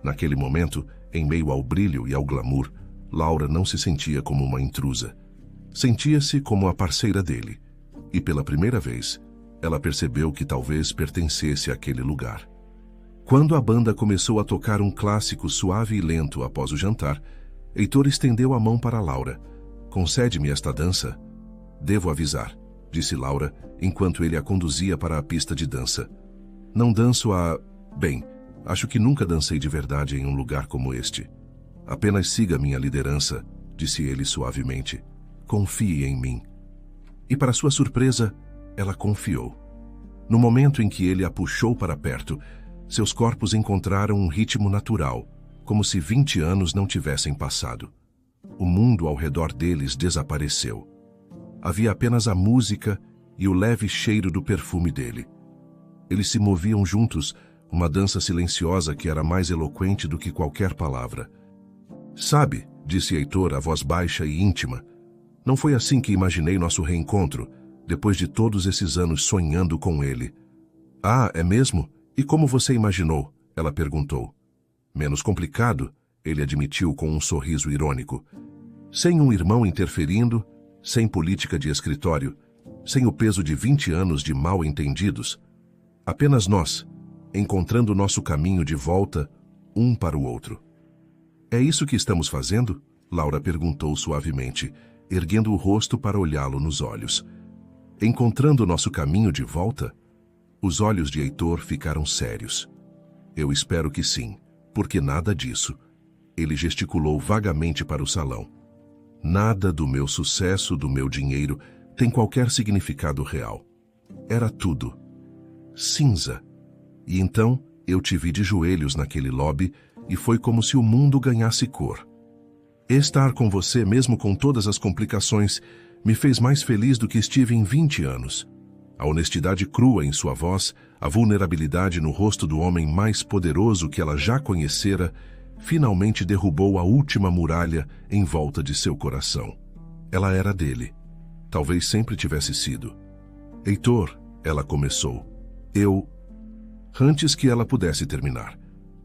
A: Naquele momento, em meio ao brilho e ao glamour, Laura não se sentia como uma intrusa. Sentia-se como a parceira dele. E pela primeira vez, ela percebeu que talvez pertencesse àquele lugar. Quando a banda começou a tocar um clássico suave e lento após o jantar, Heitor estendeu a mão para Laura. Concede-me esta dança? Devo avisar, disse Laura, enquanto ele a conduzia para a pista de dança. Não danço há... Bem, acho que nunca dancei de verdade em um lugar como este. Apenas siga minha liderança, disse ele suavemente. Confie em mim. E para sua surpresa, ela confiou. No momento em que ele a puxou para perto, seus corpos encontraram um ritmo natural, como se 20 anos não tivessem passado. O mundo ao redor deles desapareceu. Havia apenas a música e o leve cheiro do perfume dele. Eles se moviam juntos, uma dança silenciosa que era mais eloquente do que qualquer palavra. Sabe, disse Heitor, a voz baixa e íntima, não foi assim que imaginei nosso reencontro, depois de todos esses anos sonhando com ele. Ah, é mesmo? E como você imaginou? Ela perguntou. Menos complicado, ele admitiu com um sorriso irônico. Sem um irmão interferindo, sem política de escritório, sem o peso de 20 anos de mal-entendidos. Apenas nós, encontrando nosso caminho de volta, um para o outro. É isso que estamos fazendo? Laura perguntou suavemente, erguendo o rosto para olhá-lo nos olhos. Encontrando nosso caminho de volta? Os olhos de Heitor ficaram sérios. Eu espero que sim, porque nada disso. Ele gesticulou vagamente para o salão. Nada do meu sucesso, do meu dinheiro, tem qualquer significado real. Era tudo. Cinza. E então eu te vi de joelhos naquele lobby e foi como se o mundo ganhasse cor. Estar com você, mesmo com todas as complicações, me fez mais feliz do que estive em 20 anos. A honestidade crua em sua voz, a vulnerabilidade no rosto do homem mais poderoso que ela já conhecera, finalmente derrubou a última muralha em volta de seu coração. Ela era dele. Talvez sempre tivesse sido. Heitor, ela começou. Antes que ela pudesse terminar.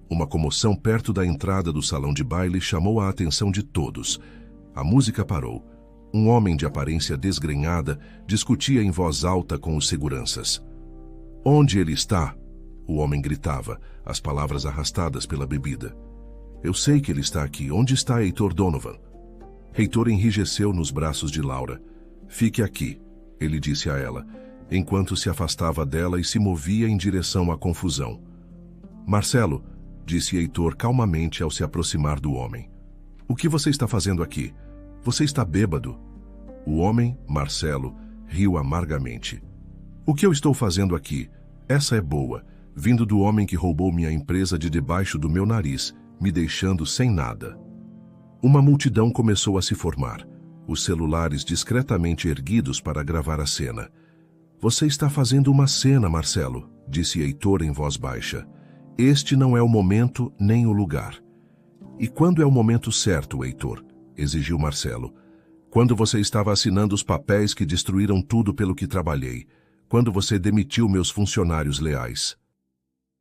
A: Uma comoção perto da entrada do salão de baile chamou a atenção de todos. A música parou. Um homem de aparência desgrenhada discutia em voz alta com os seguranças. Onde ele está? O homem gritava, as palavras arrastadas pela bebida. Eu sei que ele está aqui. Onde está Heitor Donovan? Heitor enrijeceu nos braços de Laura. Fique aqui, ele disse a ela, enquanto se afastava dela e se movia em direção à confusão. Marcelo, disse Heitor calmamente ao se aproximar do homem. O que você está fazendo aqui? Você está bêbado. O homem, Marcelo, riu amargamente. O que eu estou fazendo aqui? Essa é boa, vindo do homem que roubou minha empresa de debaixo do meu nariz, me deixando sem nada. Uma multidão começou a se formar, os celulares discretamente erguidos para gravar a cena. Você está fazendo uma cena, Marcelo, disse Heitor em voz baixa. Este não é o momento nem o lugar. E quando é o momento certo, Heitor? Exigiu Marcelo. Quando você estava assinando os papéis que destruíram tudo pelo que trabalhei. Quando você demitiu meus funcionários leais.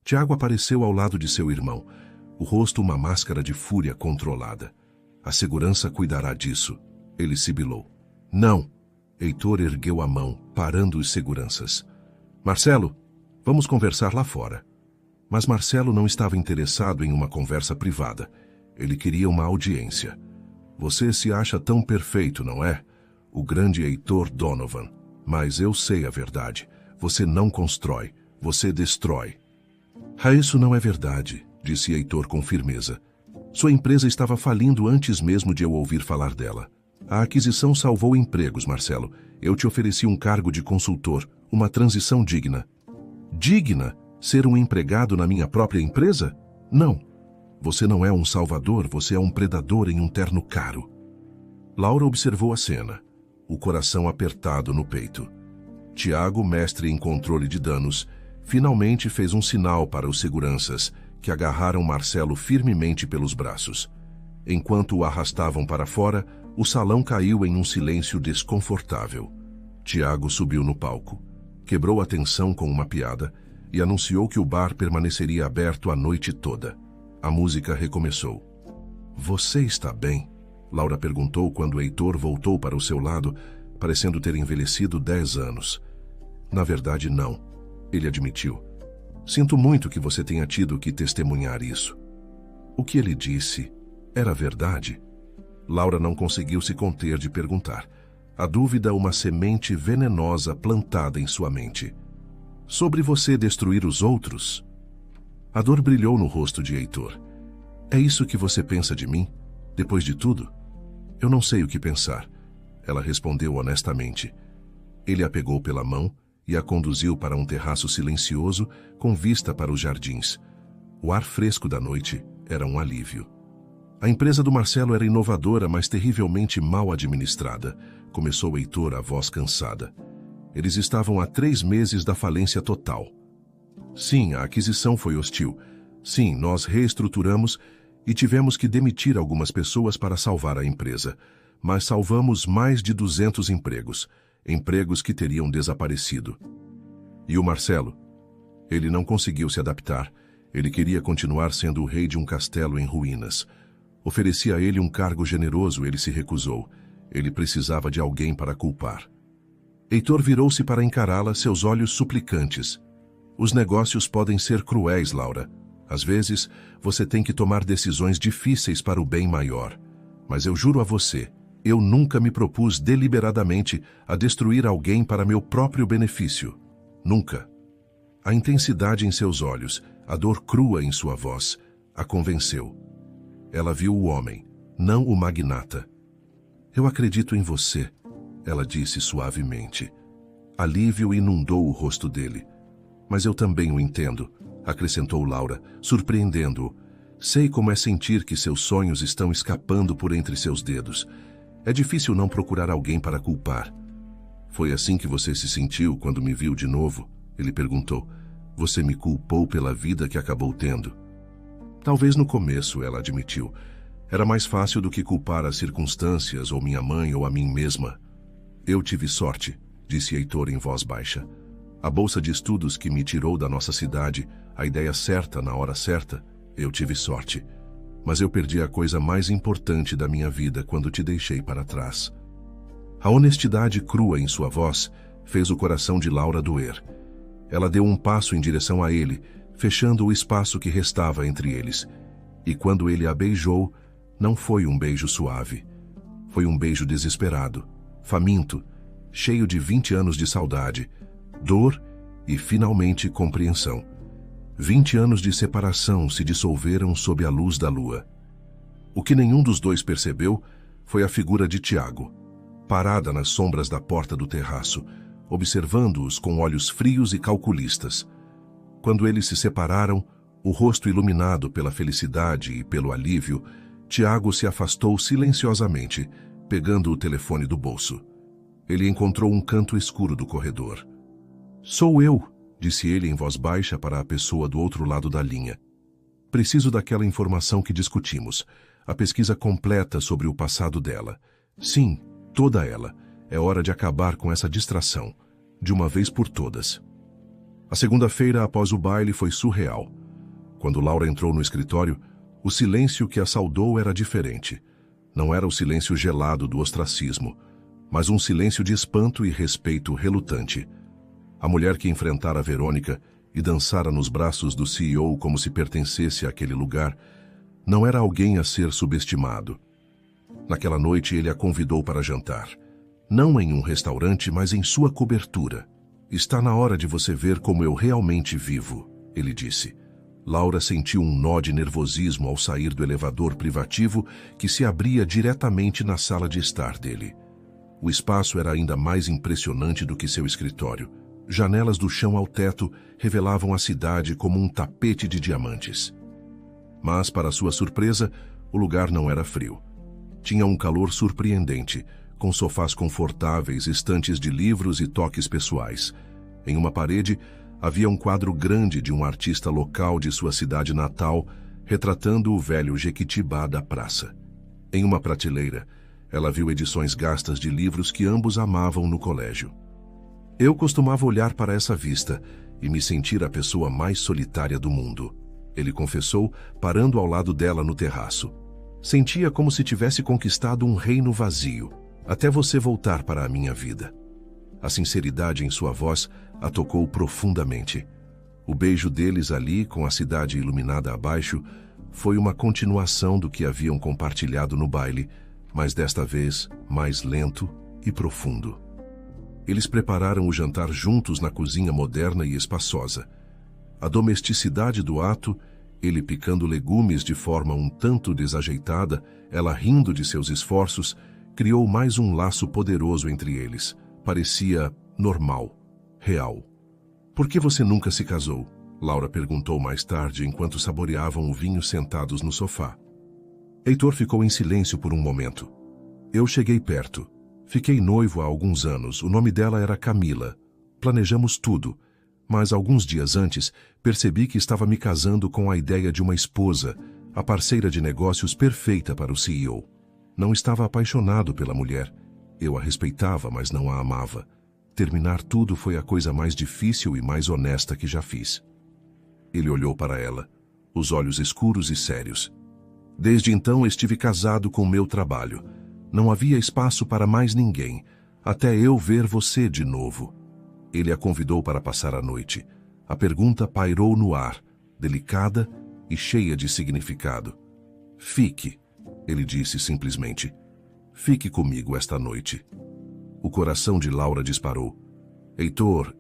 A: Tiago apareceu ao lado de seu irmão, o rosto uma máscara de fúria controlada. A segurança cuidará disso, ele sibilou. Não! Heitor ergueu a mão, parando os seguranças. Marcelo, vamos conversar lá fora. Mas Marcelo não estava interessado em uma conversa privada. Ele queria uma audiência. Você se acha tão perfeito, não é? O grande Heitor Donovan. Mas eu sei a verdade. Você não constrói, você destrói. Isso não é verdade, disse Heitor com firmeza. Sua empresa estava falindo antes mesmo de eu ouvir falar dela. A aquisição salvou empregos, Marcelo. Eu te ofereci um cargo de consultor, uma transição digna. Digna? Ser um empregado na minha própria empresa? Não. Você não é um salvador, você é um predador em um terno caro. Laura observou a cena, o coração apertado no peito. Tiago, mestre em controle de danos, finalmente fez um sinal para os seguranças, que agarraram Marcelo firmemente pelos braços. Enquanto o arrastavam para fora, o salão caiu em um silêncio desconfortável. Tiago subiu no palco, quebrou a tensão com uma piada e anunciou que o bar permaneceria aberto a noite toda. A música recomeçou. Você está bem? Laura perguntou quando Heitor voltou para o seu lado, parecendo ter envelhecido 10 anos. Na verdade, não, ele admitiu. Sinto muito que você tenha tido que testemunhar isso. O que ele disse era verdade? Laura não conseguiu se conter de perguntar. A dúvida, uma semente venenosa plantada em sua mente. Sobre você destruir os outros? A dor brilhou no rosto de Heitor. É isso que você pensa de mim? Depois de tudo? Eu não sei o que pensar. Ela respondeu honestamente. Ele a pegou pela mão e a conduziu para um terraço silencioso com vista para os jardins. O ar fresco da noite era um alívio. A empresa do Marcelo era inovadora, mas terrivelmente mal administrada, começou Heitor, a voz cansada. Eles estavam há 3 meses da falência total. Sim, a aquisição foi hostil. Sim, nós reestruturamos e tivemos que demitir algumas pessoas para salvar a empresa. Mas salvamos mais de 200 empregos. Empregos que teriam desaparecido. E o Marcelo? Ele não conseguiu se adaptar. Ele queria continuar sendo o rei de um castelo em ruínas. Ofereci a ele um cargo generoso, ele se recusou. Ele precisava de alguém para culpar. Heitor virou-se para encará-la, seus olhos suplicantes. Os negócios podem ser cruéis, Laura. Às vezes, você tem que tomar decisões difíceis para o bem maior. Mas eu juro a você, eu nunca me propus deliberadamente a destruir alguém para meu próprio benefício. Nunca. A intensidade em seus olhos, a dor crua em sua voz, a convenceu. Ela viu o homem, não o magnata. Eu acredito em você, ela disse suavemente. Alívio inundou o rosto dele. Mas eu também o entendo, acrescentou Laura, surpreendendo-o. Sei como é sentir que seus sonhos estão escapando por entre seus dedos. É difícil não procurar alguém para culpar. Foi assim que você se sentiu quando me viu de novo? Ele perguntou. Você me culpou pela vida que acabou tendo. Talvez no começo, ela admitiu. Era mais fácil do que culpar as circunstâncias, ou minha mãe, ou a mim mesma. Eu tive sorte, disse Heitor em voz baixa. A bolsa de estudos que me tirou da nossa cidade, a ideia certa na hora certa, eu tive sorte. Mas eu perdi a coisa mais importante da minha vida quando te deixei para trás. A honestidade crua em sua voz fez o coração de Laura doer. Ela deu um passo em direção a ele, fechando o espaço que restava entre eles. E quando ele a beijou, não foi um beijo suave. Foi um beijo desesperado, faminto, cheio de 20 anos de saudade, dor e, finalmente, compreensão. 20 anos de separação se dissolveram sob a luz da lua. O que nenhum dos dois percebeu foi a figura de Tiago, parada nas sombras da porta do terraço, observando-os com olhos frios e calculistas. Quando eles se separaram, o rosto iluminado pela felicidade e pelo alívio, Tiago se afastou silenciosamente, pegando o telefone do bolso. Ele encontrou um canto escuro do corredor. Sou eu, disse ele em voz baixa para a pessoa do outro lado da linha. Preciso daquela informação que discutimos, a pesquisa completa sobre o passado dela. Sim, toda ela. É hora de acabar com essa distração. de uma vez por todas. A segunda-feira após o baile foi surreal. Quando Laura entrou no escritório, o silêncio que a saudou era diferente. Não era o silêncio gelado do ostracismo, mas um silêncio de espanto e respeito relutante. A mulher que enfrentara Verônica e dançara nos braços do CEO como se pertencesse àquele lugar, não era alguém a ser subestimado. Naquela noite ele a convidou para jantar. Não em um restaurante, mas em sua cobertura. Está na hora de você ver como eu realmente vivo, ele disse. Laura sentiu um nó de nervosismo ao sair do elevador privativo que se abria diretamente na sala de estar dele. O espaço era ainda mais impressionante do que seu escritório. Janelas do chão ao teto revelavam a cidade como um tapete de diamantes. Mas, para sua surpresa, o lugar não era frio. Tinha um calor surpreendente, com sofás confortáveis, estantes de livros e toques pessoais. Em uma parede, havia um quadro grande de um artista local de sua cidade natal, retratando o velho Jequitibá da praça. Em uma prateleira, ela viu edições gastas de livros que ambos amavam no colégio. Eu costumava olhar para essa vista e me sentir a pessoa mais solitária do mundo, ele confessou, parando ao lado dela no terraço. Sentia como se tivesse conquistado um reino vazio, até você voltar para a minha vida. A sinceridade em sua voz a tocou profundamente. O beijo deles ali, com a cidade iluminada abaixo, foi uma continuação do que haviam compartilhado no baile, mas desta vez mais lento e profundo. Eles prepararam o jantar juntos na cozinha moderna e espaçosa. A domesticidade do ato, ele picando legumes de forma um tanto desajeitada, ela rindo de seus esforços, criou mais um laço poderoso entre eles. Parecia normal, real. Por que você nunca se casou? Laura perguntou mais tarde, enquanto saboreavam o vinho sentados no sofá. Heitor ficou em silêncio por um momento. Eu cheguei perto. Fiquei noivo há alguns anos. O nome dela era Camila. Planejamos tudo. Mas alguns dias antes, percebi que estava me casando com a ideia de uma esposa, a parceira de negócios perfeita para o CEO. Não estava apaixonado pela mulher. Eu a respeitava, mas não a amava. Terminar tudo foi a coisa mais difícil e mais honesta que já fiz. Ele olhou para ela, os olhos escuros e sérios. Desde então estive casado com meu trabalho. Não havia espaço para mais ninguém, até eu ver você de novo. Ele a convidou para passar a noite. A pergunta pairou no ar, delicada e cheia de significado. Fique, ele disse simplesmente. Fique comigo esta noite. O coração de Laura disparou. Heitor,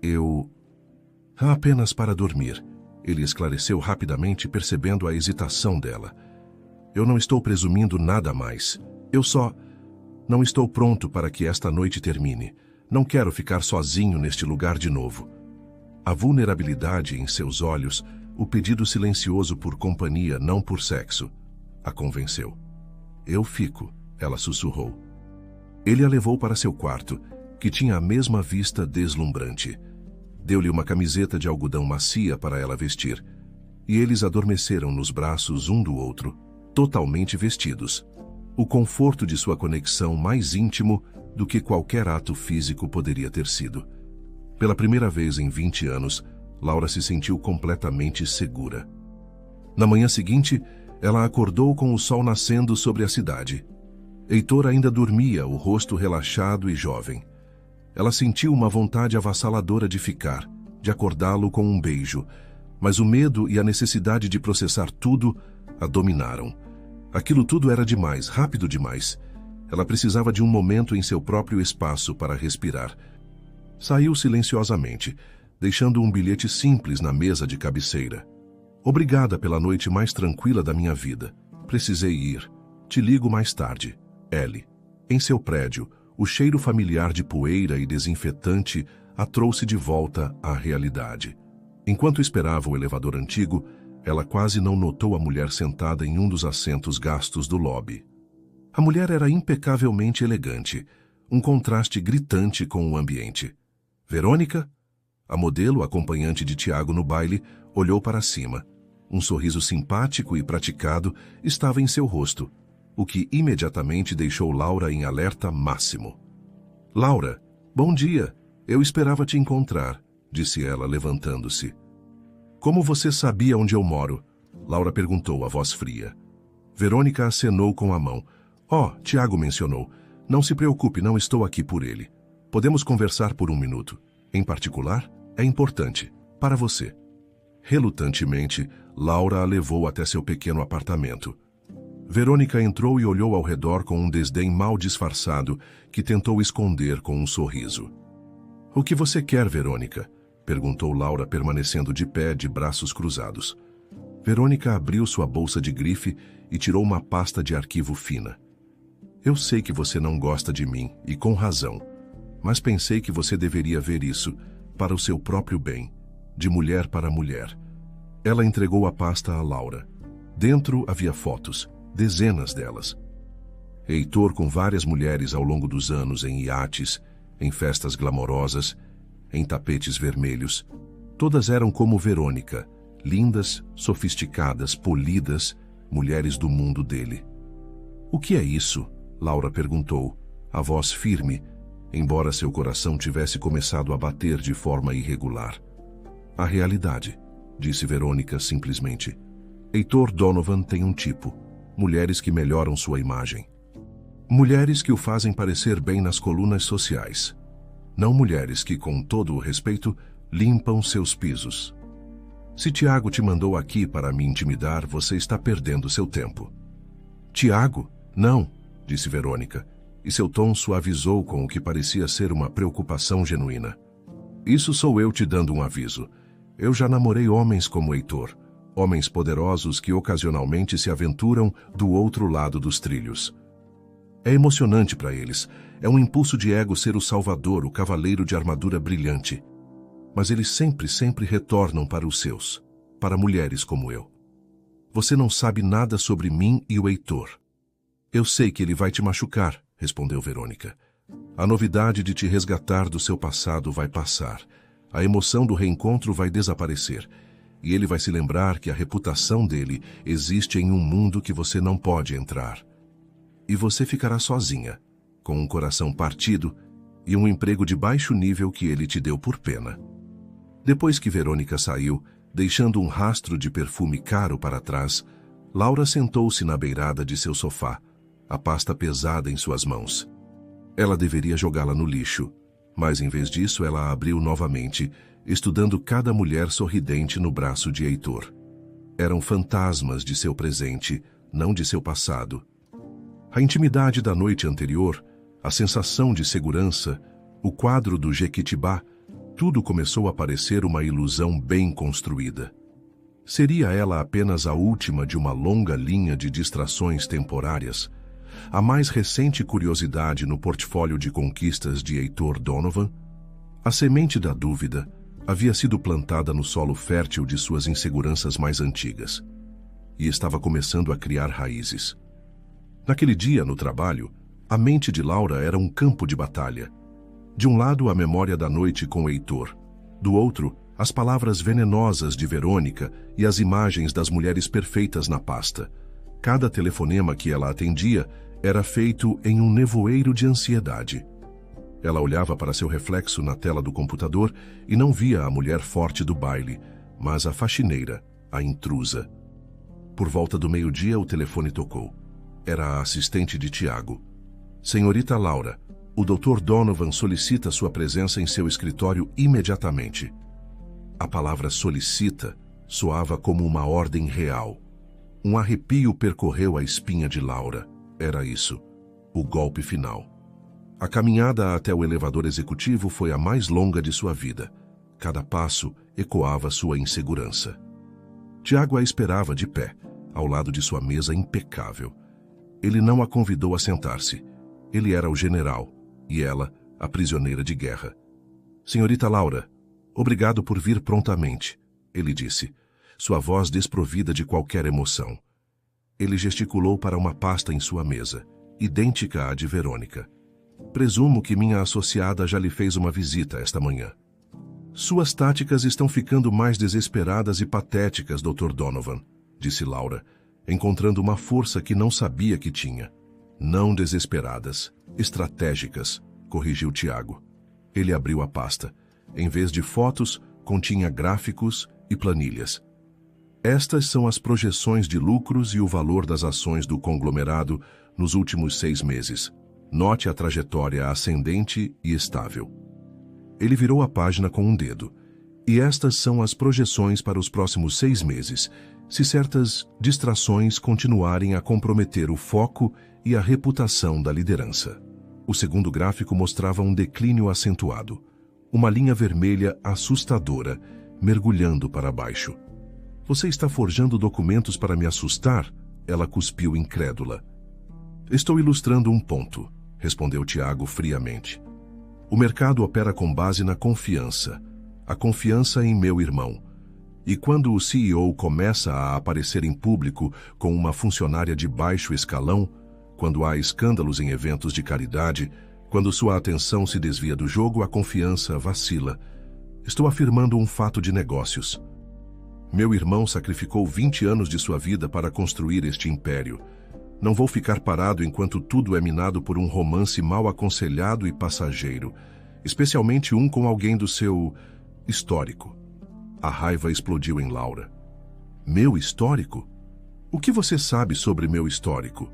A: apenas para dormir. Ele esclareceu rapidamente, percebendo a hesitação dela. Eu não estou presumindo nada mais. Eu só... Não estou pronto para que esta noite termine. Não quero ficar sozinho neste lugar de novo. A vulnerabilidade em seus olhos, o pedido silencioso por companhia, não por sexo, a convenceu. Eu fico, ela sussurrou. Ele a levou para seu quarto, que tinha a mesma vista deslumbrante. Deu-lhe uma camiseta de algodão macia para ela vestir, e eles adormeceram nos braços um do outro, totalmente vestidos. O conforto de sua conexão mais íntimo do que qualquer ato físico poderia ter sido. Pela primeira vez em 20 anos, Laura se sentiu completamente segura. Na manhã seguinte, ela acordou com o sol nascendo sobre a cidade. Heitor ainda dormia, o rosto relaxado e jovem. Ela sentiu uma vontade avassaladora de ficar, de acordá-lo com um beijo, mas o medo e a necessidade de processar tudo a dominaram. Aquilo tudo era demais, rápido demais. Ela precisava de um momento em seu próprio espaço para respirar. Saiu silenciosamente, deixando um bilhete simples na mesa de cabeceira. Obrigada pela noite mais tranquila da minha vida. Precisei ir. Te ligo mais tarde. Ellie. Em seu prédio, o cheiro familiar de poeira e desinfetante a trouxe de volta à realidade. Enquanto esperava o elevador antigo, ela quase não notou a mulher sentada em um dos assentos gastos do lobby. A mulher era impecavelmente elegante, um contraste gritante com o ambiente. Verônica, a modelo acompanhante de Tiago no baile, olhou para cima. Um sorriso simpático e praticado estava em seu rosto, o que imediatamente deixou Laura em alerta máximo. Laura, bom dia! Eu esperava te encontrar, disse ela, levantando-se. Como você sabia onde eu moro? Laura perguntou, a voz fria. Verônica acenou com a mão. Tiago mencionou. Não se preocupe, não estou aqui por ele. Podemos conversar por um minuto. Em particular, é importante. Para você. Relutantemente, Laura a levou até seu pequeno apartamento. Verônica entrou e olhou ao redor com um desdém mal disfarçado que tentou esconder com um sorriso. O que você quer, Verônica? Perguntou Laura, permanecendo de pé, de braços cruzados. Verônica abriu sua bolsa de grife e tirou uma pasta de arquivo fina. Eu sei que você não gosta de mim, e com razão, mas pensei que você deveria ver isso para o seu próprio bem, de mulher para mulher. Ela entregou a pasta a Laura. Dentro havia fotos, dezenas delas. Heitor com várias mulheres ao longo dos anos em iates, em festas glamorosas, em tapetes vermelhos. Todas eram como Verônica, lindas, sofisticadas, polidas, mulheres do mundo dele. O que é isso? Laura perguntou, a voz firme, embora seu coração tivesse começado a bater de forma irregular. A realidade, disse Verônica simplesmente. Heitor Donovan tem um tipo, mulheres que melhoram sua imagem. Mulheres que o fazem parecer bem nas colunas sociais. Não mulheres que, com todo o respeito, limpam seus pisos. Se Tiago te mandou aqui para me intimidar, você está perdendo seu tempo. Tiago? Não, disse Verônica, e seu tom suavizou com o que parecia ser uma preocupação genuína. Isso sou eu te dando um aviso. Eu já namorei homens como Heitor, homens poderosos que ocasionalmente se aventuram do outro lado dos trilhos. É emocionante para eles, é um impulso de ego ser o salvador, o cavaleiro de armadura brilhante. Mas eles sempre retornam para os seus, para mulheres como eu. Você não sabe nada sobre mim e o Heitor. Eu sei que ele vai te machucar, respondeu Verônica. A novidade de te resgatar do seu passado vai passar. A emoção do reencontro vai desaparecer. E ele vai se lembrar que a reputação dele existe em um mundo que você não pode entrar. E você ficará sozinha, com um coração partido e um emprego de baixo nível que ele te deu por pena. Depois que Verônica saiu, deixando um rastro de perfume caro para trás, Laura sentou-se na beirada de seu sofá, a pasta pesada em suas mãos. Ela deveria jogá-la no lixo, mas em vez disso ela a abriu novamente, estudando cada mulher sorridente no braço de Heitor. Eram fantasmas de seu presente, não de seu passado. A intimidade da noite anterior, a sensação de segurança, o quadro do Jequitibá, tudo começou a parecer uma ilusão bem construída. Seria ela apenas a última de uma longa linha de distrações temporárias? A mais recente curiosidade no portfólio de conquistas de Heitor Donovan? A semente da dúvida havia sido plantada no solo fértil de suas inseguranças mais antigas e estava começando a criar raízes. Naquele dia, no trabalho, a mente de Laura era um campo de batalha. De um lado, a memória da noite com Heitor. Do outro, as palavras venenosas de Verônica e as imagens das mulheres perfeitas na pasta. Cada telefonema que ela atendia era feito em um nevoeiro de ansiedade. Ela olhava para seu reflexo na tela do computador e não via a mulher forte do baile, mas a faxineira, a intrusa. Por volta do meio-dia, o telefone tocou. Era a assistente de Tiago. Senhorita Laura, o Dr. Donovan solicita sua presença em seu escritório imediatamente. A palavra solicita soava como uma ordem real. Um arrepio percorreu a espinha de Laura. Era isso, o golpe final. A caminhada até o elevador executivo foi a mais longa de sua vida. Cada passo ecoava sua insegurança. Tiago a esperava de pé, ao lado de sua mesa impecável. Ele não a convidou a sentar-se. Ele era o general, e ela, a prisioneira de guerra. Senhorita Laura, obrigado por vir prontamente, ele disse, sua voz desprovida de qualquer emoção. Ele gesticulou para uma pasta em sua mesa, idêntica à de Verônica. Presumo que minha associada já lhe fez uma visita esta manhã. Suas táticas estão ficando mais desesperadas e patéticas, Dr. Donovan, disse Laura, encontrando uma força que não sabia que tinha. Não desesperadas, estratégicas, corrigiu Tiago. Ele abriu a pasta. Em vez de fotos, continha gráficos e planilhas. Estas são as projeções de lucros e o valor das ações do conglomerado nos últimos 6 meses. Note a trajetória ascendente e estável. Ele virou a página com um dedo. E estas são as projeções para os próximos 6 meses, se certas distrações continuarem a comprometer o foco e a reputação da liderança. O segundo gráfico mostrava um declínio acentuado. Uma linha vermelha assustadora, mergulhando para baixo. Você está forjando documentos para me assustar? Ela cuspiu incrédula. Estou ilustrando um ponto, respondeu Tiago friamente. O mercado opera com base na confiança. A confiança em meu irmão. E quando o CEO começa a aparecer em público com uma funcionária de baixo escalão, quando há escândalos em eventos de caridade, quando sua atenção se desvia do jogo, a confiança vacila. Estou afirmando um fato de negócios. Meu irmão sacrificou 20 anos de sua vida para construir este império. Não vou ficar parado enquanto tudo é minado por um romance mal aconselhado e passageiro, especialmente um com alguém do seu histórico. A raiva explodiu em Laura. Meu histórico? O que você sabe sobre meu histórico?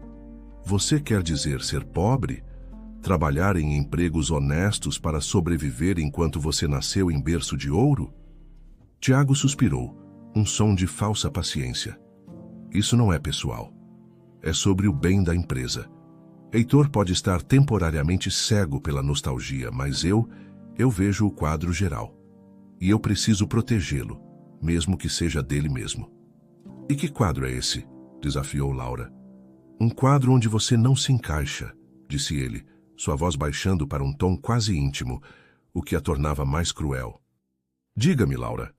A: Você quer dizer ser pobre? Trabalhar em empregos honestos para sobreviver enquanto você nasceu em berço de ouro? Tiago suspirou, um som de falsa paciência. Isso não é pessoal. É sobre o bem da empresa. Heitor pode estar temporariamente cego pela nostalgia, mas eu vejo o quadro geral. E eu preciso protegê-lo, mesmo que seja dele mesmo. E que quadro é esse? Desafiou Laura. Um quadro onde você não se encaixa, disse ele, sua voz baixando para um tom quase íntimo, o que a tornava mais cruel. Diga-me, Laura,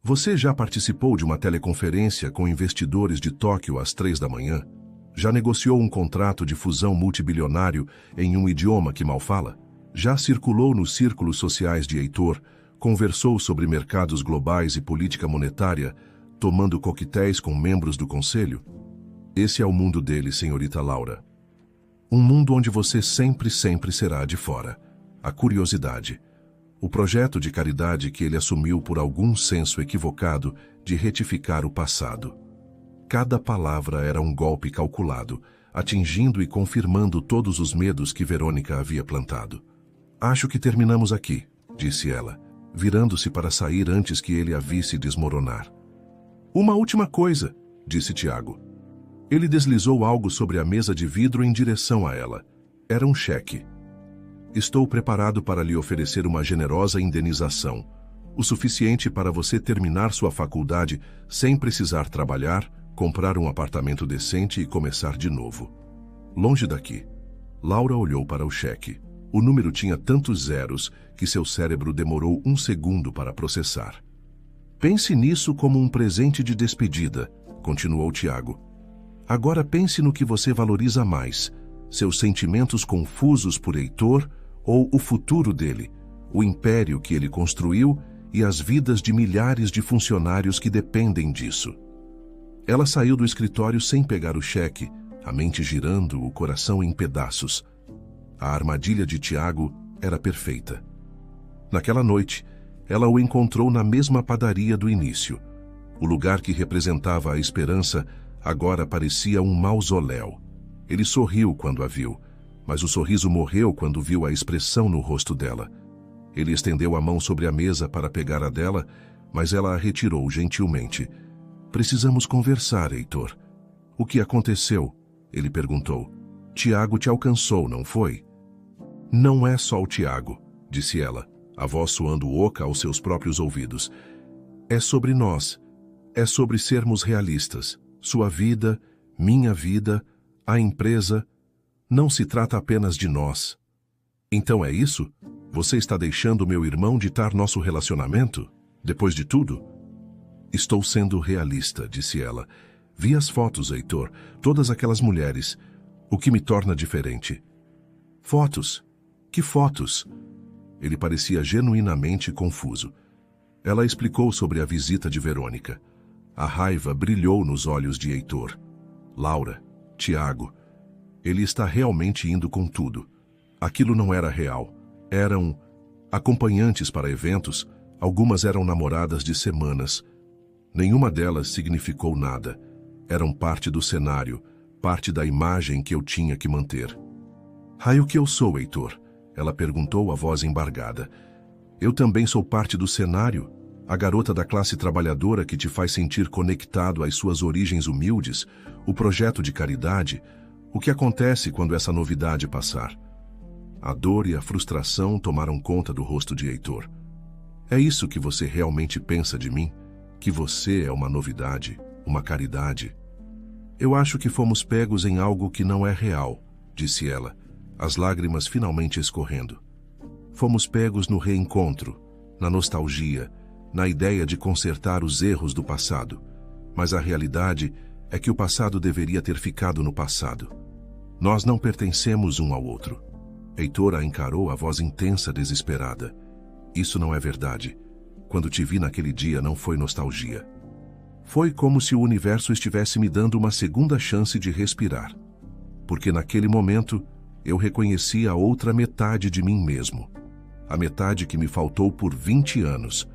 A: você já participou de uma teleconferência com investidores de Tóquio às 3 da manhã? Já negociou um contrato de fusão multibilionário em um idioma que mal fala? Já circulou nos círculos sociais de Heitor, conversou sobre mercados globais e política monetária, tomando coquetéis com membros do conselho? Esse é o mundo dele, senhorita Laura. Um mundo onde você sempre será de fora. A curiosidade. O projeto de caridade que ele assumiu por algum senso equivocado de retificar o passado. Cada palavra era um golpe calculado, atingindo e confirmando todos os medos que Verônica havia plantado. Acho que terminamos aqui, disse ela, virando-se para sair antes que ele a visse desmoronar. Uma última coisa, disse Tiago. Ele deslizou algo sobre a mesa de vidro em direção a ela. Era um cheque. Estou preparado para lhe oferecer uma generosa indenização, o suficiente para você terminar sua faculdade sem precisar trabalhar, comprar um apartamento decente e começar de novo. Longe daqui. Laura olhou para o cheque. O número tinha tantos zeros que seu cérebro demorou 1 segundo para processar. Pense nisso como um presente de despedida, continuou Tiago. Agora pense no que você valoriza mais, seus sentimentos confusos por Heitor ou o futuro dele, o império que ele construiu e as vidas de milhares de funcionários que dependem disso. Ela saiu do escritório sem pegar o cheque, a mente girando, o coração em pedaços. A armadilha de Tiago era perfeita. Naquela noite, ela o encontrou na mesma padaria do início. O lugar que representava a esperança agora parecia um mausoléu. Ele sorriu quando a viu, mas o sorriso morreu quando viu a expressão no rosto dela. Ele estendeu a mão sobre a mesa para pegar a dela, mas ela a retirou gentilmente. Precisamos conversar, Heitor. O que aconteceu? Ele perguntou. Tiago te alcançou, não foi? Não é só o Tiago, disse ela, a voz soando oca aos seus próprios ouvidos. É sobre nós. É sobre sermos realistas. Sua vida, minha vida, a empresa. Não se trata apenas de nós. Então é isso? Você está deixando meu irmão ditar nosso relacionamento? Depois de tudo? Estou sendo realista, disse ela. Vi as fotos, Heitor, todas aquelas mulheres. O que me torna diferente? Fotos? Que fotos? Ele parecia genuinamente confuso. Ela explicou sobre a visita de Verônica. A raiva brilhou nos olhos de Heitor. Laura, Tiago, ele está realmente indo com tudo. Aquilo não era real. Eram Acompanhantes para eventos, algumas eram namoradas de semanas. Nenhuma delas significou nada. Eram parte do cenário, parte da imagem que eu tinha que manter. Raio que eu sou, Heitor? Ela perguntou, a voz embargada. Eu também sou parte do cenário, a garota da classe trabalhadora que te faz sentir conectado às suas origens humildes, o projeto de caridade. O que acontece quando essa novidade passar? A dor e a frustração tomaram conta do rosto de Heitor. É isso que você realmente pensa de mim? Que você é uma novidade, uma caridade? Eu acho que fomos pegos em algo que não é real, disse ela, as lágrimas finalmente escorrendo. Fomos pegos no reencontro, na nostalgia, na ideia de consertar os erros do passado. Mas a realidade é que o passado deveria ter ficado no passado. Nós não pertencemos um ao outro. Heitor a encarou, a voz intensa, desesperada. Isso não é verdade. Quando te vi naquele dia não foi nostalgia. Foi como se o universo estivesse me dando uma segunda chance de respirar. Porque naquele momento eu reconheci a outra metade de mim mesmo. A metade que me faltou por 20 anos.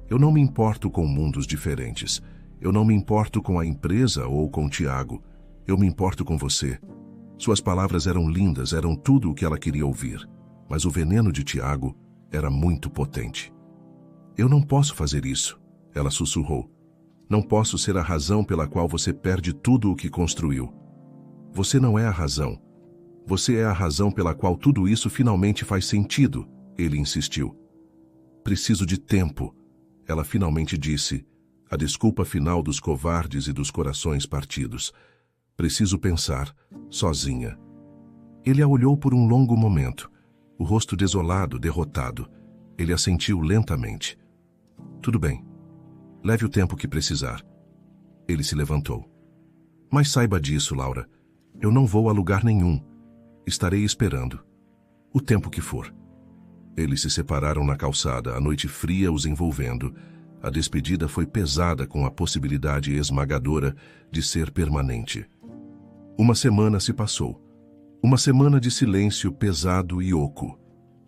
A: Eu não me importo com mundos diferentes. Eu não me importo com a empresa ou com Tiago. Eu me importo com você. Suas palavras eram lindas, eram tudo o que ela queria ouvir. Mas o veneno de Tiago era muito potente. Eu não posso fazer isso, ela sussurrou. Não posso ser a razão pela qual você perde tudo o que construiu. Você não é a razão. Você é a razão pela qual tudo isso finalmente faz sentido, ele insistiu. Preciso de tempo, ela finalmente disse, a desculpa final dos covardes e dos corações partidos. Preciso pensar, sozinha. Ele a olhou por um longo momento, o rosto desolado, derrotado. Ele assentiu lentamente. Tudo bem. Leve o tempo que precisar. Ele se levantou. Mas saiba disso, Laura. Eu não vou a lugar nenhum. Estarei esperando. O tempo que for. Eles se separaram na calçada, a noite fria os envolvendo. A despedida foi pesada com a possibilidade esmagadora de ser permanente. Uma semana se passou. Uma semana de silêncio pesado e oco.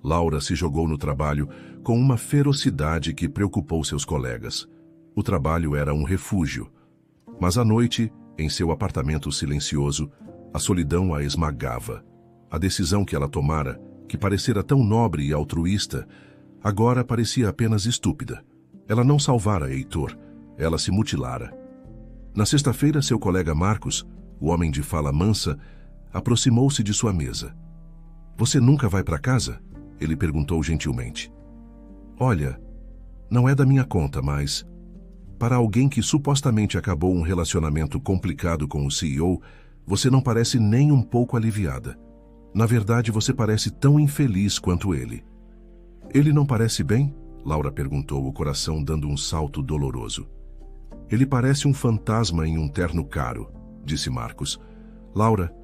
A: Laura se jogou no trabalho com uma ferocidade que preocupou seus colegas. O trabalho era um refúgio. Mas à noite, em seu apartamento silencioso, a solidão a esmagava. A decisão que ela tomara, que parecera tão nobre e altruísta, agora parecia apenas estúpida. Ela não salvara Heitor, ela se mutilara. Na sexta-feira, seu colega Marcos, o homem de fala mansa, aproximou-se de sua mesa. Você nunca vai para casa? Ele perguntou gentilmente. Olha, não é da minha conta, mas... Para alguém que supostamente acabou um relacionamento complicado com o CEO, você não parece nem um pouco aliviada. Na verdade, você parece tão infeliz quanto ele. Ele não parece bem? Laura perguntou, o coração dando um salto doloroso. Ele parece um fantasma em um terno caro, disse Marcos. Laura,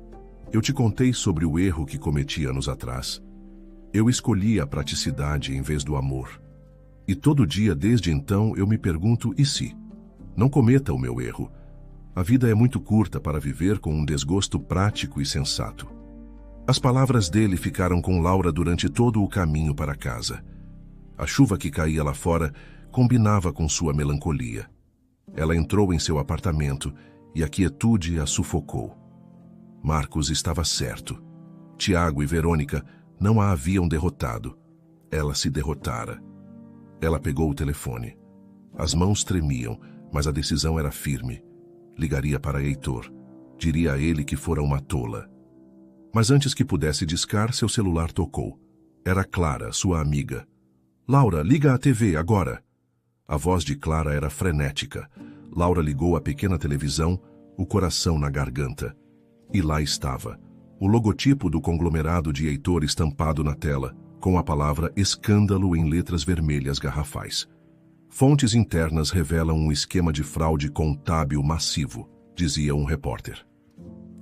A: eu te contei sobre o erro que cometi anos atrás. Eu escolhi a praticidade em vez do amor. E todo dia desde então eu me pergunto, e se? Não cometa o meu erro. A vida é muito curta para viver com um desgosto prático e sensato. As palavras dele ficaram com Laura durante todo o caminho para casa. A chuva que caía lá fora combinava com sua melancolia. Ela entrou em seu apartamento e a quietude a sufocou. Marcos estava certo. Tiago e Verônica não a haviam derrotado. Ela se derrotara. Ela pegou o telefone. As mãos tremiam, mas a decisão era firme. Ligaria para Heitor. Diria a ele que fora uma tola. Mas antes que pudesse discar, seu celular tocou. Era Clara, sua amiga. Laura, liga a TV agora. A voz de Clara era frenética. Laura ligou a pequena televisão, o coração na garganta. E lá estava, o logotipo do conglomerado de Heitor estampado na tela, com a palavra escândalo em letras vermelhas garrafais. Fontes internas revelam um esquema de fraude contábil massivo, dizia um repórter.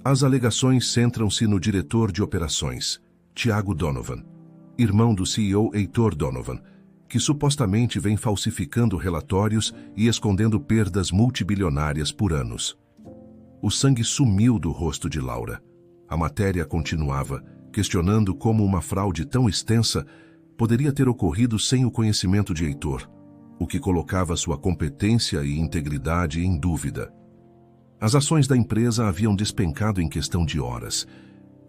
A: As alegações centram-se no diretor de operações, Tiago Donovan, irmão do CEO Heitor Donovan, que supostamente vem falsificando relatórios e escondendo perdas multibilionárias por anos. O sangue sumiu do rosto de Laura. A matéria continuava, questionando como uma fraude tão extensa poderia ter ocorrido sem o conhecimento de Heitor, o que colocava sua competência e integridade em dúvida. As ações da empresa haviam despencado em questão de horas.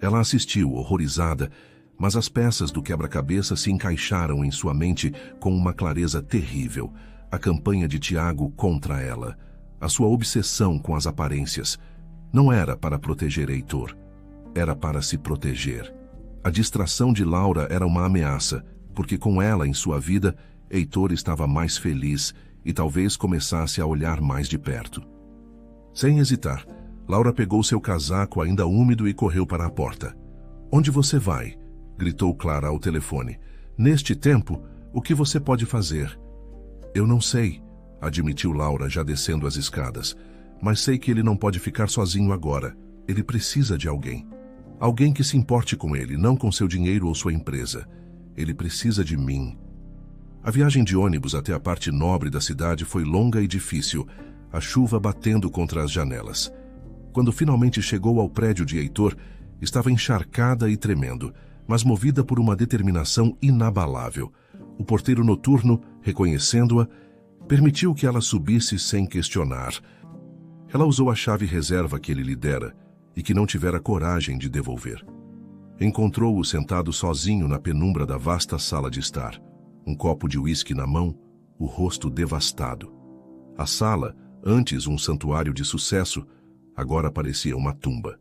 A: Ela assistiu, horrorizada, mas as peças do quebra-cabeça se encaixaram em sua mente com uma clareza terrível. A campanha de Tiago contra ela, a sua obsessão com as aparências, não era para proteger Heitor, era para se proteger. A distração de Laura era uma ameaça, porque com ela em sua vida, Heitor estava mais feliz e talvez começasse a olhar mais de perto. Sem hesitar, Laura pegou seu casaco ainda úmido e correu para a porta. "Onde você vai?" gritou Clara ao telefone. "Neste tempo, o que você pode fazer?" "Eu não sei", admitiu Laura já descendo as escadas. "Mas sei que ele não pode ficar sozinho agora. Ele precisa de alguém. Alguém que se importe com ele, não com seu dinheiro ou sua empresa. Ele precisa de mim." A viagem de ônibus até a parte nobre da cidade foi longa e difícil, a chuva batendo contra as janelas. Quando finalmente chegou ao prédio de Heitor, estava encharcada e tremendo, mas movida por uma determinação inabalável. O porteiro noturno, reconhecendo-a, permitiu que ela subisse sem questionar. Ela usou a chave reserva que ele lhe dera e que não tivera coragem de devolver. Encontrou-o sentado sozinho na penumbra da vasta sala de estar, um copo de uísque na mão, o rosto devastado. A sala, antes um santuário de sucesso, agora parecia uma tumba.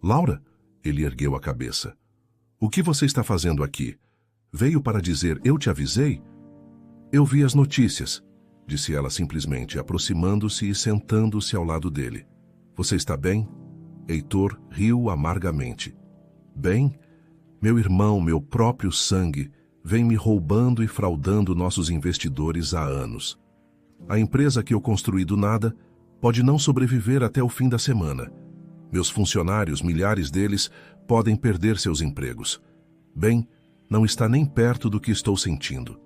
A: "Laura?" Ele ergueu a cabeça. "O que você está fazendo aqui? Veio para dizer, eu te avisei?" "Eu vi as notícias", disse ela simplesmente, aproximando-se e sentando-se ao lado dele. "Você está bem?" Heitor riu amargamente. "Bem? Meu irmão, meu próprio sangue, vem me roubando e fraudando nossos investidores há anos. A empresa que eu construí do nada pode não sobreviver até o fim da semana. Meus funcionários, milhares deles, podem perder seus empregos. Bem, não está nem perto do que estou sentindo."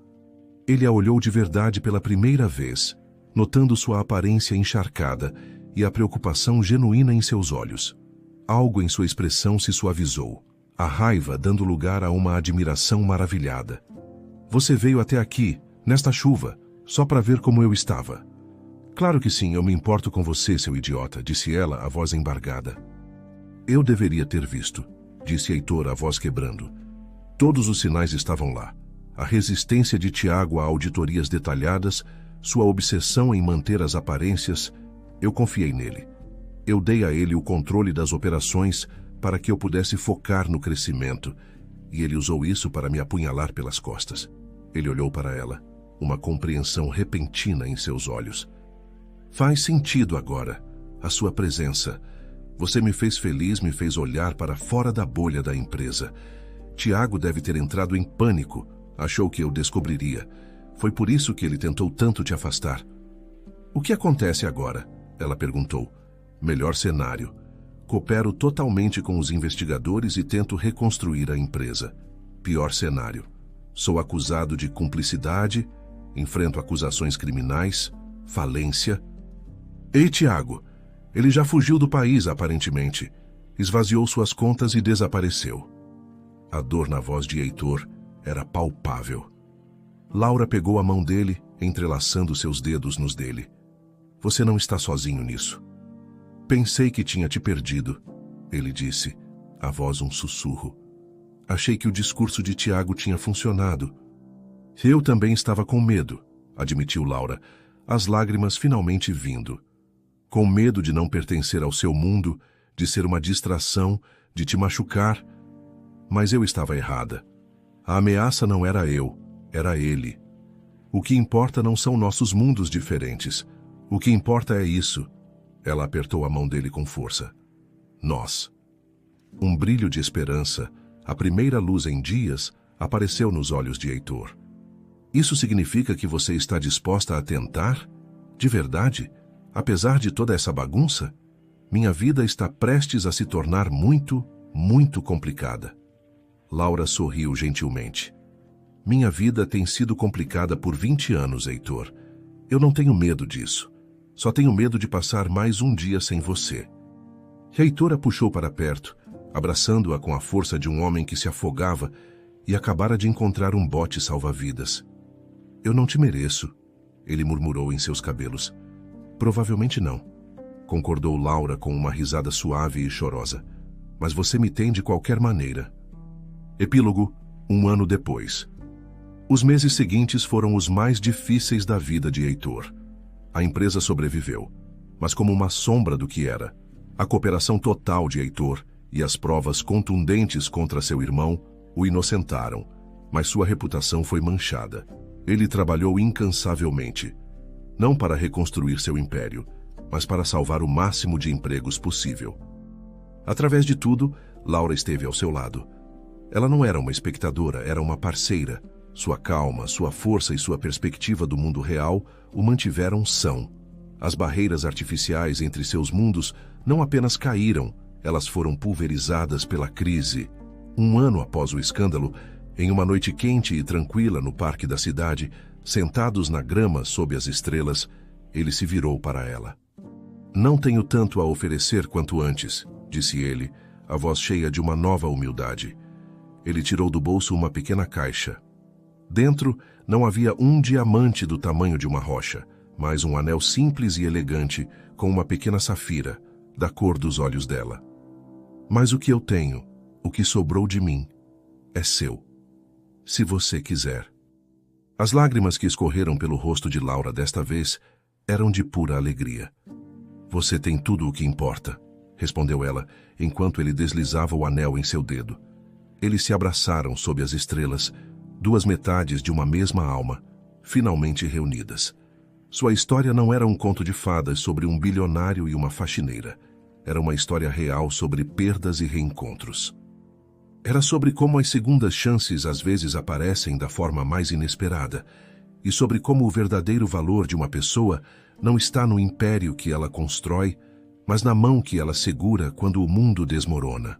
A: Ele a olhou de verdade pela primeira vez, notando sua aparência encharcada e a preocupação genuína em seus olhos. Algo em sua expressão se suavizou, a raiva dando lugar a uma admiração maravilhada. "Você veio até aqui, nesta chuva, só para ver como eu estava." "Claro que sim, eu me importo com você, seu idiota", disse ela, a voz embargada. "Eu deveria ter visto", disse Heitor, a voz quebrando. Todos os sinais estavam lá. A resistência de Tiago a auditorias detalhadas, sua obsessão em manter as aparências. Eu confiei nele. Eu dei a ele o controle das operações para que eu pudesse focar no crescimento, e ele usou isso para me apunhalar pelas costas. Ele olhou para ela, uma compreensão repentina em seus olhos. "Faz sentido agora, a sua presença. Você me fez feliz, me fez olhar para fora da bolha da empresa. Tiago deve ter entrado em pânico, achou que eu descobriria. Foi por isso que ele tentou tanto te afastar." "O que acontece agora?" ela perguntou. "Melhor cenário. Coopero totalmente com os investigadores e tento reconstruir a empresa. Pior cenário. Sou acusado de cumplicidade, enfrento acusações criminais, falência." "Ei, Tiago, ele já fugiu do país, aparentemente. Esvaziou suas contas e desapareceu." A dor na voz de Heitor era palpável. Laura pegou a mão dele, entrelaçando seus dedos nos dele. "Você não está sozinho nisso." "Pensei que tinha te perdido", ele disse, a voz um sussurro. "Achei que o discurso de Tiago tinha funcionado." "Eu também estava com medo", admitiu Laura, as lágrimas finalmente vindo. "Com medo de não pertencer ao seu mundo, de ser uma distração, de te machucar. Mas eu estava errada. A ameaça não era eu, era ele. O que importa não são nossos mundos diferentes. O que importa é isso." Ela apertou a mão dele com força. "Nós." Um brilho de esperança, a primeira luz em dias, apareceu nos olhos de Heitor. "Isso significa que você está disposta a tentar? De verdade? Apesar de toda essa bagunça? Minha vida está prestes a se tornar muito, muito complicada." Laura sorriu gentilmente. "Minha vida tem sido complicada por 20 anos, Heitor. Eu não tenho medo disso. Só tenho medo de passar mais um dia sem você." Heitor a puxou para perto, abraçando-a com a força de um homem que se afogava e acabara de encontrar um bote salva-vidas. Eu não te mereço, ele murmurou em seus cabelos. Provavelmente não, concordou Laura com uma risada suave e chorosa. Mas você me tem de qualquer maneira. Epílogo, 1 ano depois. Os meses seguintes foram os mais difíceis da vida de Heitor. A empresa sobreviveu, mas como uma sombra do que era. A cooperação total de Heitor e as provas contundentes contra seu irmão o inocentaram, mas sua reputação foi manchada. Ele trabalhou incansavelmente, não para reconstruir seu império, mas para salvar o máximo de empregos possível. Através de tudo, Laura esteve ao seu lado. Ela não era uma espectadora, era uma parceira. Sua calma, sua força e sua perspectiva do mundo real o mantiveram são. As barreiras artificiais entre seus mundos não apenas caíram, elas foram pulverizadas pela crise. 1 ano após o escândalo, em uma noite quente e tranquila no parque da cidade, sentados na grama sob as estrelas, ele se virou para ela. Não tenho tanto a oferecer quanto antes, disse ele, a voz cheia de uma nova humildade. Ele tirou do bolso uma pequena caixa. Dentro não havia um diamante do tamanho de uma rocha, mas um anel simples e elegante com uma pequena safira, da cor dos olhos dela. Mas o que eu tenho, o que sobrou de mim, é seu, se você quiser. As lágrimas que escorreram pelo rosto de Laura desta vez eram de pura alegria. Você tem tudo o que importa, respondeu ela, enquanto ele deslizava o anel em seu dedo. Eles se abraçaram sob as estrelas, duas metades de uma mesma alma, finalmente reunidas. Sua história não era um conto de fadas sobre um bilionário e uma faxineira. Era uma história real sobre perdas e reencontros. Era sobre como as segundas chances às vezes aparecem da forma mais inesperada, e sobre como o verdadeiro valor de uma pessoa não está no império que ela constrói, mas na mão que ela segura quando o mundo desmorona.